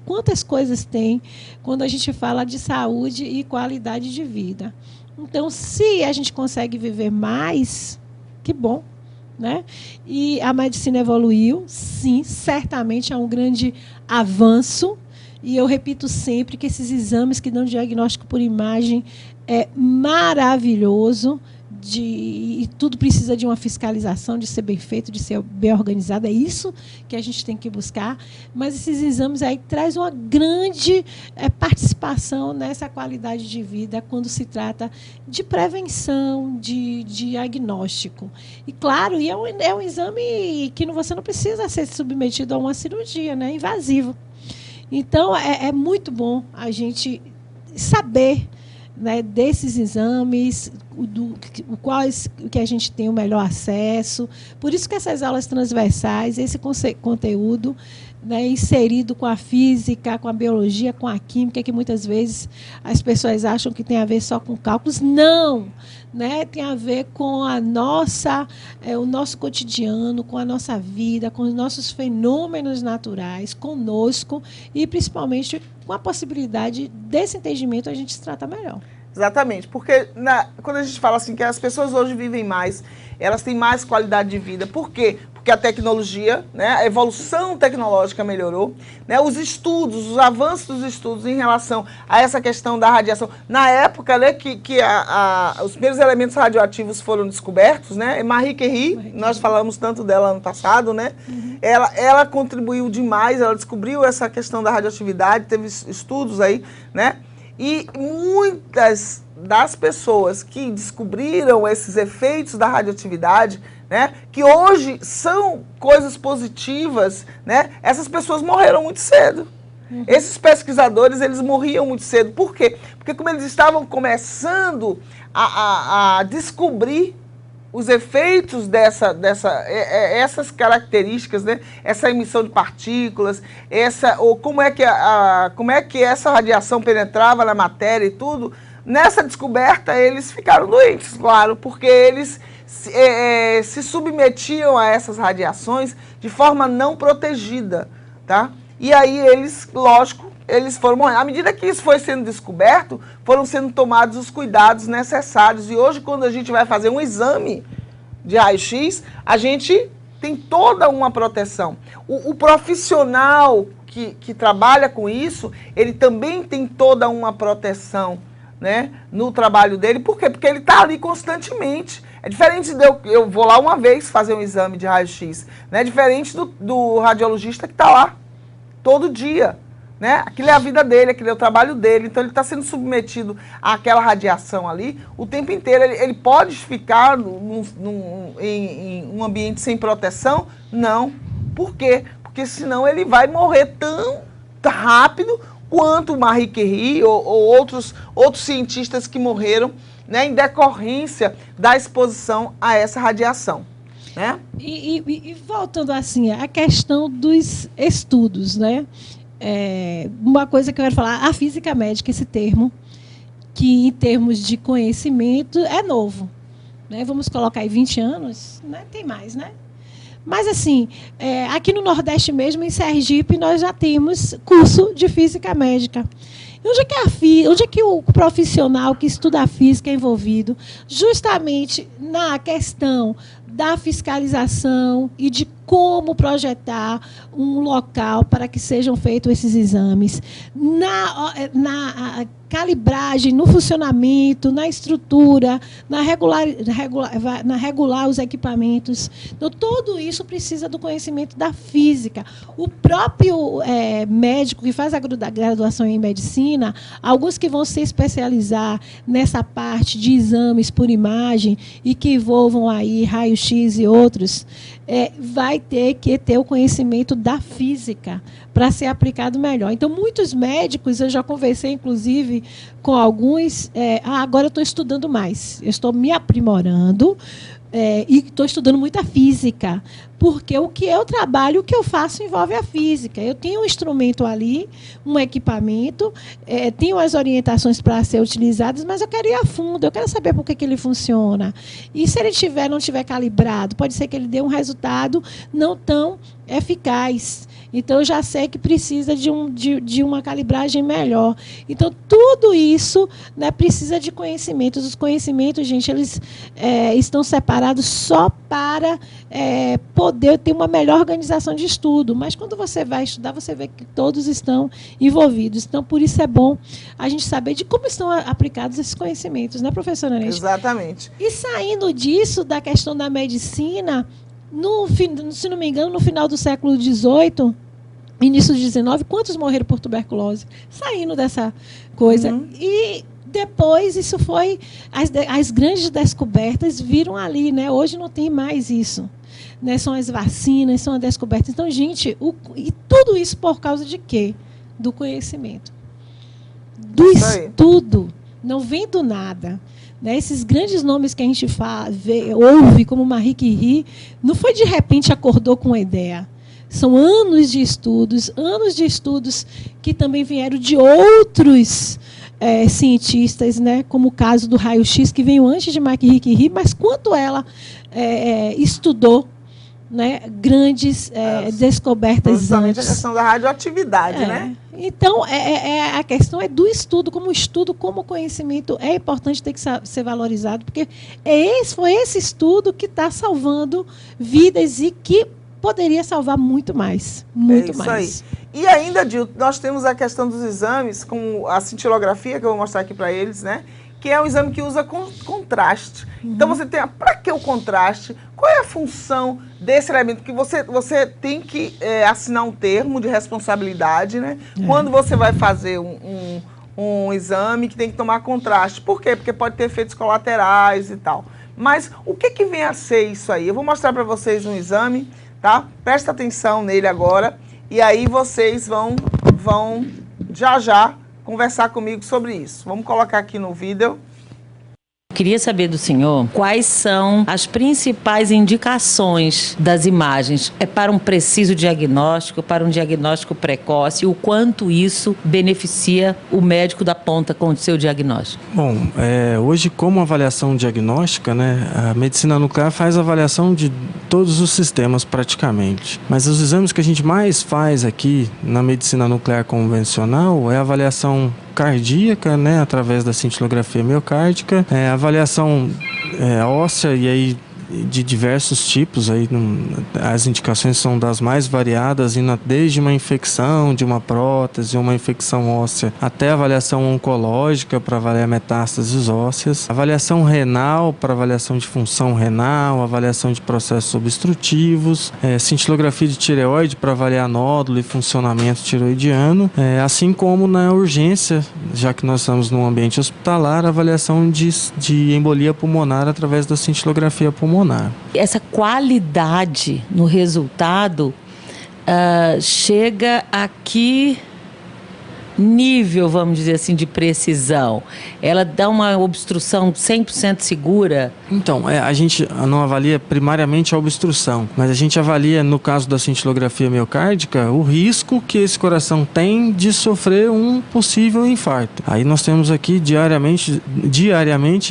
quantas coisas tem quando a gente fala de saúde e qualidade de vida. Então, se a gente consegue viver mais, que bom, né? E a medicina evoluiu, sim, certamente é um grande avanço. E eu repito sempre que esses exames que dão diagnóstico por imagem é maravilhoso. E tudo precisa de uma fiscalização, de ser bem feito, de ser bem organizado. É isso que a gente tem que buscar. Mas esses exames aí trazem uma grande participação nessa qualidade de vida quando se trata de prevenção, de diagnóstico. E, claro, é um exame que você não precisa ser submetido a uma cirurgia, né, invasivo. Então, é muito bom a gente saber, né, desses exames, quais que a gente tem o melhor acesso. Por isso que essas aulas transversais, esse conteúdo, né, inserido com a física, com a biologia, com a química, que muitas vezes as pessoas acham que tem a ver só com cálculos. Não! Né, tem a ver com o nosso cotidiano, com a nossa vida, com os nossos fenômenos naturais, conosco e, principalmente, com a possibilidade desse entendimento a gente se trata melhor. Exatamente, porque quando a gente fala assim que as pessoas hoje vivem mais, elas têm mais qualidade de vida. Por quê? porque a tecnologia, né, a evolução tecnológica melhorou, né, os estudos, os avanços dos estudos em relação a essa questão da radiação. Na época, né, que os primeiros elementos radioativos foram descobertos, né, Marie Curie, nós falamos tanto dela ano passado, né, ela contribuiu demais, ela descobriu essa questão da radioatividade, teve estudos aí, né, e muitas das pessoas que descobriram esses efeitos da radioatividade, né, que hoje são coisas positivas, né, essas pessoas morreram muito cedo. Esses pesquisadores, eles morriam muito cedo. Por quê? Porque como eles estavam começando a descobrir os efeitos essas características, né, essa emissão de partículas, como é que essa radiação penetrava na matéria e tudo, nessa descoberta eles ficaram doentes, claro, porque eles se submetiam a essas radiações de forma não protegida, tá? E aí eles, lógico, eles foram morrendo. À medida que isso foi sendo descoberto, foram sendo tomados os cuidados necessários. E hoje, quando a gente vai fazer um exame de raio-x, a gente tem toda uma proteção. O profissional que trabalha com isso, ele também tem toda uma proteção, né, no trabalho dele. Por quê? Porque ele está ali constantemente. É diferente de eu vou lá uma vez fazer um exame de raio-x, né? É diferente do radiologista que está lá todo dia, né? Aquilo é a vida dele, aquilo é o trabalho dele, então ele está sendo submetido àquela radiação ali o tempo inteiro. Ele pode ficar em um ambiente sem proteção? Não. Por quê? Porque senão ele vai morrer tão rápido quanto Marie Curie ou outros cientistas que morreram, né, em decorrência da exposição a essa radiação, né? E voltando assim, a questão dos estudos, né? Uma coisa que eu quero falar, a física médica, esse termo, que em termos de conhecimento é novo, né? Vamos colocar aí 20 anos, né? Tem mais, né? Mas, assim, aqui no Nordeste mesmo, em Sergipe, nós já temos curso de física médica. Onde é que o profissional que estuda a física é envolvido? Justamente na questão da fiscalização e de como projetar um local para que sejam feitos esses exames, na calibragem, no funcionamento, na estrutura, na regular os equipamentos. Então, tudo isso precisa do conhecimento da física. O próprio médico que faz a graduação em medicina, alguns que vão se especializar nessa parte de exames por imagem e que envolvam aí raio-x e outros, vai ter que ter o conhecimento da física para ser aplicado melhor. Então, muitos médicos, eu já conversei, inclusive, com alguns, agora eu estou estudando mais, eu estou me aprimorando e estou estudando muita física, porque o que eu trabalho, o que eu faço envolve a física. Eu tenho um instrumento ali, um equipamento, tenho as orientações para ser utilizadas, mas eu quero ir a fundo, eu quero saber por que ele funciona. E se ele não tiver calibrado, pode ser que ele dê um resultado não tão eficaz. Então, eu já sei que precisa de uma calibragem melhor. Então, tudo isso, né, precisa de conhecimentos. Os conhecimentos, gente, eles estão separados só para poder ter uma melhor organização de estudo. Mas, quando você vai estudar, você vê que todos estão envolvidos. Então, por isso é bom a gente saber de como estão aplicados esses conhecimentos, né, professora Neide? Exatamente. E saindo disso, da questão da medicina, se não me engano, no final do século XVIII, início do XIX, quantos morreram por tuberculose? Saindo dessa coisa. E depois isso foi... As grandes descobertas viram ali, né? Hoje não tem mais isso. Né? São as vacinas, são as descobertas. Então, gente, e tudo isso por causa de quê? Do conhecimento. Do estudo. Não vem do nada. Né, esses grandes nomes que a gente ouve, como Marie Curie, não foi de repente acordou com uma ideia. São anos de estudos que também vieram de outros cientistas, né, como o caso do raio-x, que veio antes de Marie Curie, mas quanto ela estudou, né, grandes descobertas justamente antes. a questão da radioatividade, né? Então, a questão é do estudo, como conhecimento é importante, ter que ser valorizado, porque foi esse estudo que está salvando vidas e que poderia salvar muito mais. Muito mais. Aí. E ainda, Dil, nós temos a questão dos exames, com a cintilografia, que eu vou mostrar aqui para eles, né? Que é um exame que usa contraste. Então, você tem... Para que o contraste? Qual é a função desse elemento? Que você tem que assinar um termo de responsabilidade, né? Quando você vai fazer um exame que tem que tomar contraste. Por quê? Porque pode ter efeitos colaterais e tal. Mas o que vem a ser isso aí? Eu vou mostrar para vocês um exame, tá? Presta atenção nele agora. E aí vocês vão já conversar comigo sobre isso. Vamos colocar aqui no vídeo. Queria saber do senhor quais são as principais indicações das imagens. É para um preciso diagnóstico, para um diagnóstico precoce, o quanto isso beneficia o médico da ponta com o seu diagnóstico? Bom, hoje, como avaliação diagnóstica, né, a medicina nuclear faz avaliação de todos os sistemas praticamente. Mas os exames que a gente mais faz aqui na medicina nuclear convencional é a avaliação cardíaca, né, através da cintilografia miocárdica, avaliação óssea e aí de diversos tipos, aí as indicações são das mais variadas, indo desde uma infecção de uma prótese, uma infecção óssea, até avaliação oncológica para avaliar metástases ósseas, avaliação renal para avaliação de função renal, avaliação de processos obstrutivos, cintilografia de tireoide para avaliar nódulo e funcionamento tiroidiano, assim como na urgência, já que nós estamos num ambiente hospitalar, avaliação de embolia pulmonar através da cintilografia pulmonar. Essa qualidade no resultado chega a que nível, vamos dizer assim, de precisão? Ela dá uma obstrução 100% segura? Então, a gente não avalia primariamente a obstrução, mas a gente avalia, no caso da cintilografia miocárdica, o risco que esse coração tem de sofrer um possível infarto. Aí nós temos aqui diariamente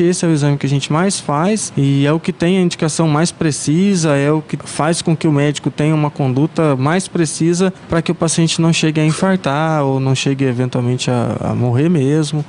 esse é o exame que a gente mais faz e é o que tem a indicação mais precisa, é o que faz com que o médico tenha uma conduta mais precisa para que o paciente não chegue a infartar ou não chegue eventualmente a morrer mesmo,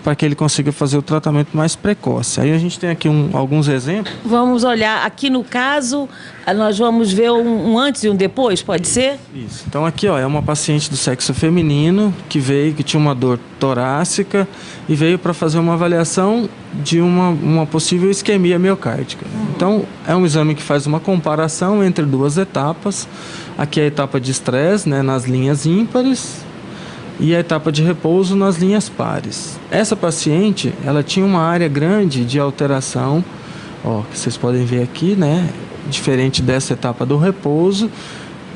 para que ele consiga fazer o tratamento mais precoce. Aí a gente tem aqui alguns exemplos. Vamos olhar, aqui no caso, nós vamos ver um antes e um depois, pode ser? Isso. Então aqui é uma paciente do sexo feminino que tinha uma dor torácica e veio para fazer uma avaliação de uma possível isquemia miocárdica. Então é um exame que faz uma comparação entre duas etapas. Aqui é a etapa de estresse, né, nas linhas ímpares, e a etapa de repouso nas linhas pares. Essa paciente, ela tinha uma área grande de alteração, que vocês podem ver aqui, né? Diferente dessa etapa do repouso.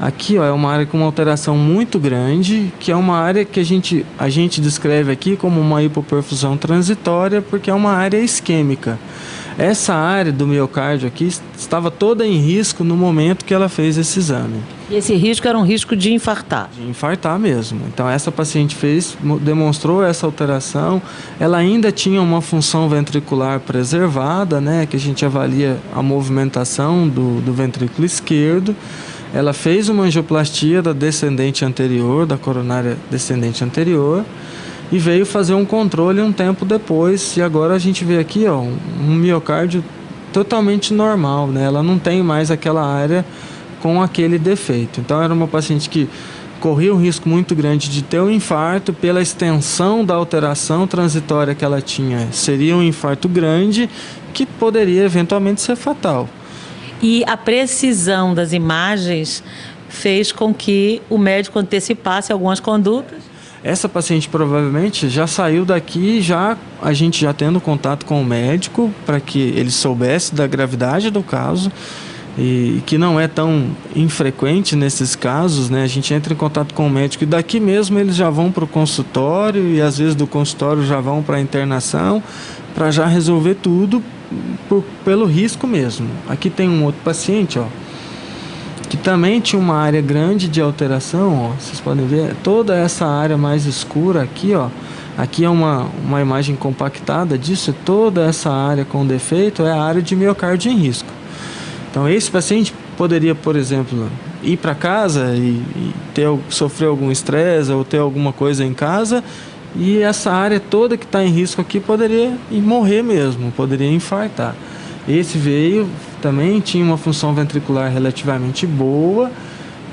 Aqui, é uma área com uma alteração muito grande, que é uma área que a gente descreve aqui como uma hipoperfusão transitória, porque é uma área isquêmica. Essa área do miocárdio aqui estava toda em risco no momento que ela fez esse exame. E esse risco era um risco de infartar? De infartar mesmo. Então essa paciente demonstrou essa alteração, ela ainda tinha uma função ventricular preservada, né, que a gente avalia a movimentação do ventrículo esquerdo. Ela fez uma angioplastia da descendente anterior, da coronária descendente anterior, e veio fazer um controle um tempo depois, e agora a gente vê aqui um miocárdio totalmente normal, né? Ela não tem mais aquela área com aquele defeito. Então era uma paciente que corria um risco muito grande de ter um infarto pela extensão da alteração transitória que ela tinha. Seria um infarto grande que poderia eventualmente ser fatal. E a precisão das imagens fez com que o médico antecipasse algumas condutas? Essa paciente provavelmente já saiu daqui, a gente já tendo contato com o médico para que ele soubesse da gravidade do caso e que não é tão infrequente nesses casos, né? A gente entra em contato com o médico e daqui mesmo eles já vão para o consultório e às vezes do consultório já vão para a internação para já resolver tudo pelo risco mesmo. Aqui tem um outro paciente, que também tinha uma área grande de alteração, vocês podem ver, toda essa área mais escura aqui, aqui é uma imagem compactada disso, toda essa área com defeito é a área de miocárdio em risco. Então, esse paciente poderia, por exemplo, ir para casa e sofrer algum estresse ou ter alguma coisa em casa, e essa área toda que está em risco aqui poderia morrer mesmo, poderia infartar. Esse veio também, tinha uma função ventricular relativamente boa,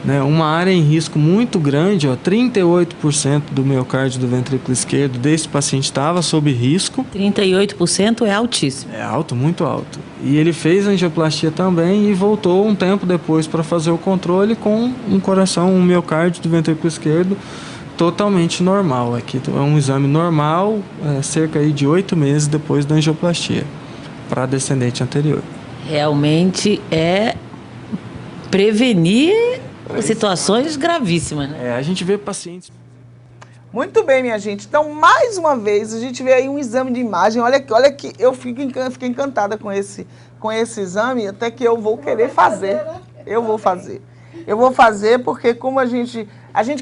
né, uma área em risco muito grande, 38% do miocárdio do ventrículo esquerdo desse paciente estava sob risco. 38% é altíssimo. É alto, muito alto. E ele fez angioplastia também e voltou um tempo depois para fazer o controle com um miocárdio do ventrículo esquerdo totalmente normal. Aqui é um exame normal, cerca aí de 8 meses depois da angioplastia, para descendente anterior. Realmente é prevenir situações gravíssimas, né? A gente vê pacientes... Muito bem, minha gente. Então, mais uma vez, a gente vê aí um exame de imagem. Olha que eu fiquei encantada com esse exame, até que eu vou querer fazer. Eu vou fazer porque como a gente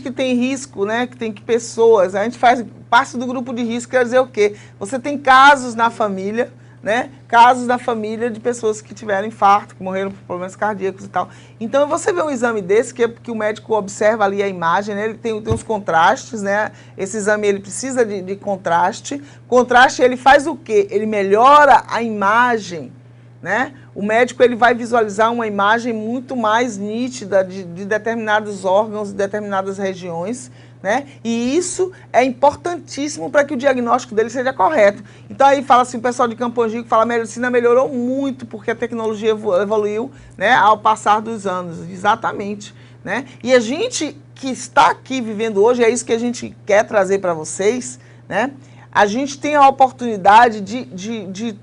que tem risco, né, que tem pessoas, a gente faz parte do grupo de risco, quer dizer o quê? Você tem casos na família, né? Casos da família de pessoas que tiveram infarto, que morreram por problemas cardíacos e tal. Então, você vê um exame desse, que o médico observa ali a imagem, né? Ele tem os contrastes, né? Esse exame, ele precisa de contraste. Contraste, ele faz o quê? Ele melhora a imagem, né? O médico, ele vai visualizar uma imagem muito mais nítida de determinados órgãos, de determinadas regiões, né? E isso é importantíssimo para que o diagnóstico dele seja correto. Então aí fala assim, o pessoal de Campo Angico fala, a medicina melhorou muito porque a tecnologia evoluiu, né, ao passar dos anos. Exatamente, né? E a gente que está aqui vivendo hoje, é isso que a gente quer trazer para vocês, né? A gente tem a oportunidade de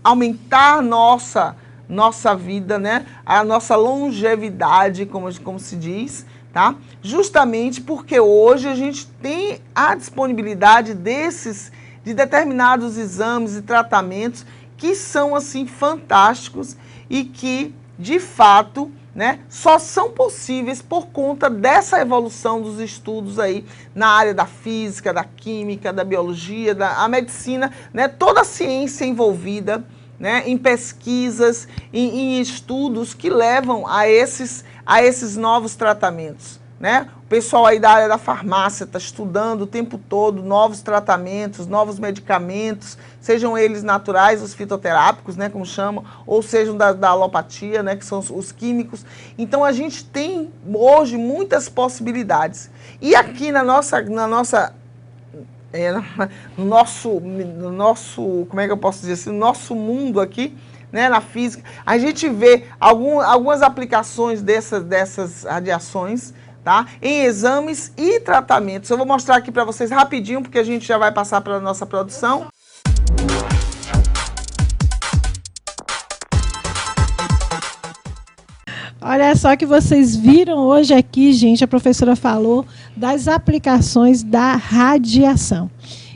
aumentar nossa vida, né? A nossa longevidade, como se diz, tá? Justamente porque hoje a gente tem a disponibilidade de determinados exames e tratamentos que são assim fantásticos e que, de fato, né, só são possíveis por conta dessa evolução dos estudos aí na área da física, da química, da biologia, da medicina, né, toda a ciência envolvida, né, em pesquisas, em estudos que levam a esses novos tratamentos, né? O pessoal aí da área da farmácia está estudando o tempo todo novos tratamentos, novos medicamentos, sejam eles naturais, os fitoterápicos, né, como chamam, ou sejam da alopatia, né, que são os químicos. Então a gente tem hoje muitas possibilidades. E aqui no nosso, como é que eu posso dizer assim, no nosso mundo aqui, né, na física, a gente vê algumas aplicações dessas radiações, tá, em exames e tratamentos. Eu vou mostrar aqui para vocês rapidinho, porque a gente já vai passar para a nossa produção. Olha só que vocês viram hoje aqui, gente, a professora falou das aplicações da radiação.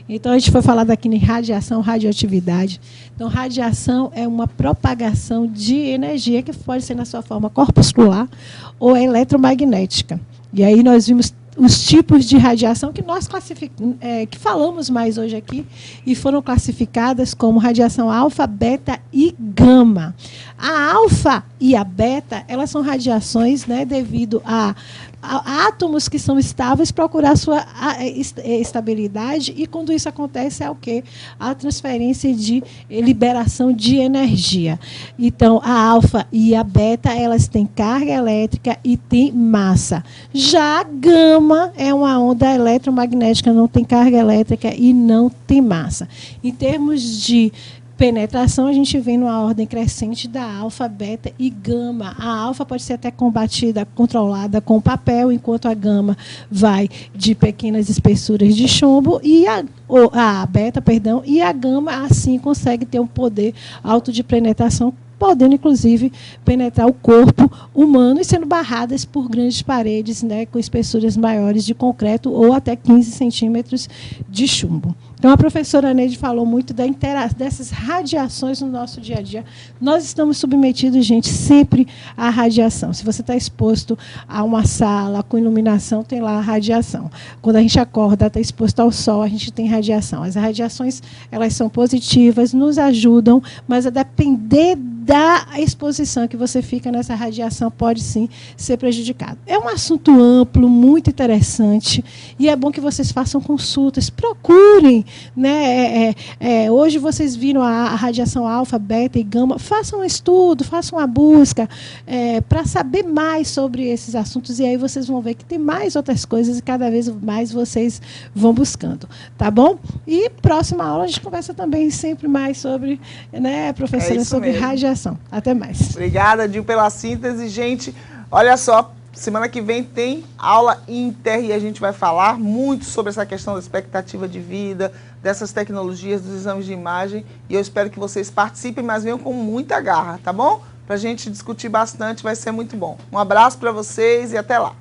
Então, a gente foi falar daqui em radiação, radioatividade. Então, radiação é uma propagação de energia que pode ser na sua forma corpuscular ou eletromagnética. E aí nós vimos os tipos de radiação que nós que falamos mais hoje aqui e foram classificadas como radiação alfa, beta e gama. A alfa e a beta, elas são radiações, né, devido a átomos que são estáveis procurar sua estabilidade, e quando isso acontece é o quê? A transferência de liberação de energia. Então, a alfa e a beta, elas têm carga elétrica e têm massa. Já a gama é uma onda eletromagnética, não tem carga elétrica e não tem massa. Em termos de penetração, a gente vem numa ordem crescente da alfa, beta e gama. A alfa pode ser até combatida, controlada com papel, enquanto a gama vai de pequenas espessuras de chumbo, e a beta, perdão, e a gama assim consegue ter um poder alto de penetração, podendo, inclusive, penetrar o corpo humano e sendo barradas por grandes paredes, né, com espessuras maiores de concreto ou até 15 centímetros de chumbo. Então, a professora Neide falou muito dessas radiações no nosso dia a dia. Nós estamos submetidos, gente, sempre à radiação. Se você está exposto a uma sala com iluminação, tem lá a radiação. Quando a gente acorda, está exposto ao sol, a gente tem radiação. As radiações, elas são positivas, nos ajudam, mas a depender da exposição que você fica nessa radiação pode sim ser prejudicado. É um assunto amplo, muito interessante, e é bom que vocês façam consultas, procurem, né? Hoje vocês viram a radiação alfa, beta e gama, façam um estudo, façam uma busca para saber mais sobre esses assuntos, e aí vocês vão ver que tem mais outras coisas e cada vez mais vocês vão buscando, tá bom? E próxima aula a gente conversa também sempre mais sobre, né, professora, sobre radiação. Até mais. Obrigada, Dil, pela síntese. Gente, olha só, semana que vem tem aula Inter e a gente vai falar muito sobre essa questão da expectativa de vida, dessas tecnologias, dos exames de imagem, e eu espero que vocês participem, mas venham com muita garra, tá bom? Pra gente discutir bastante, vai ser muito bom. Um abraço para vocês e até lá.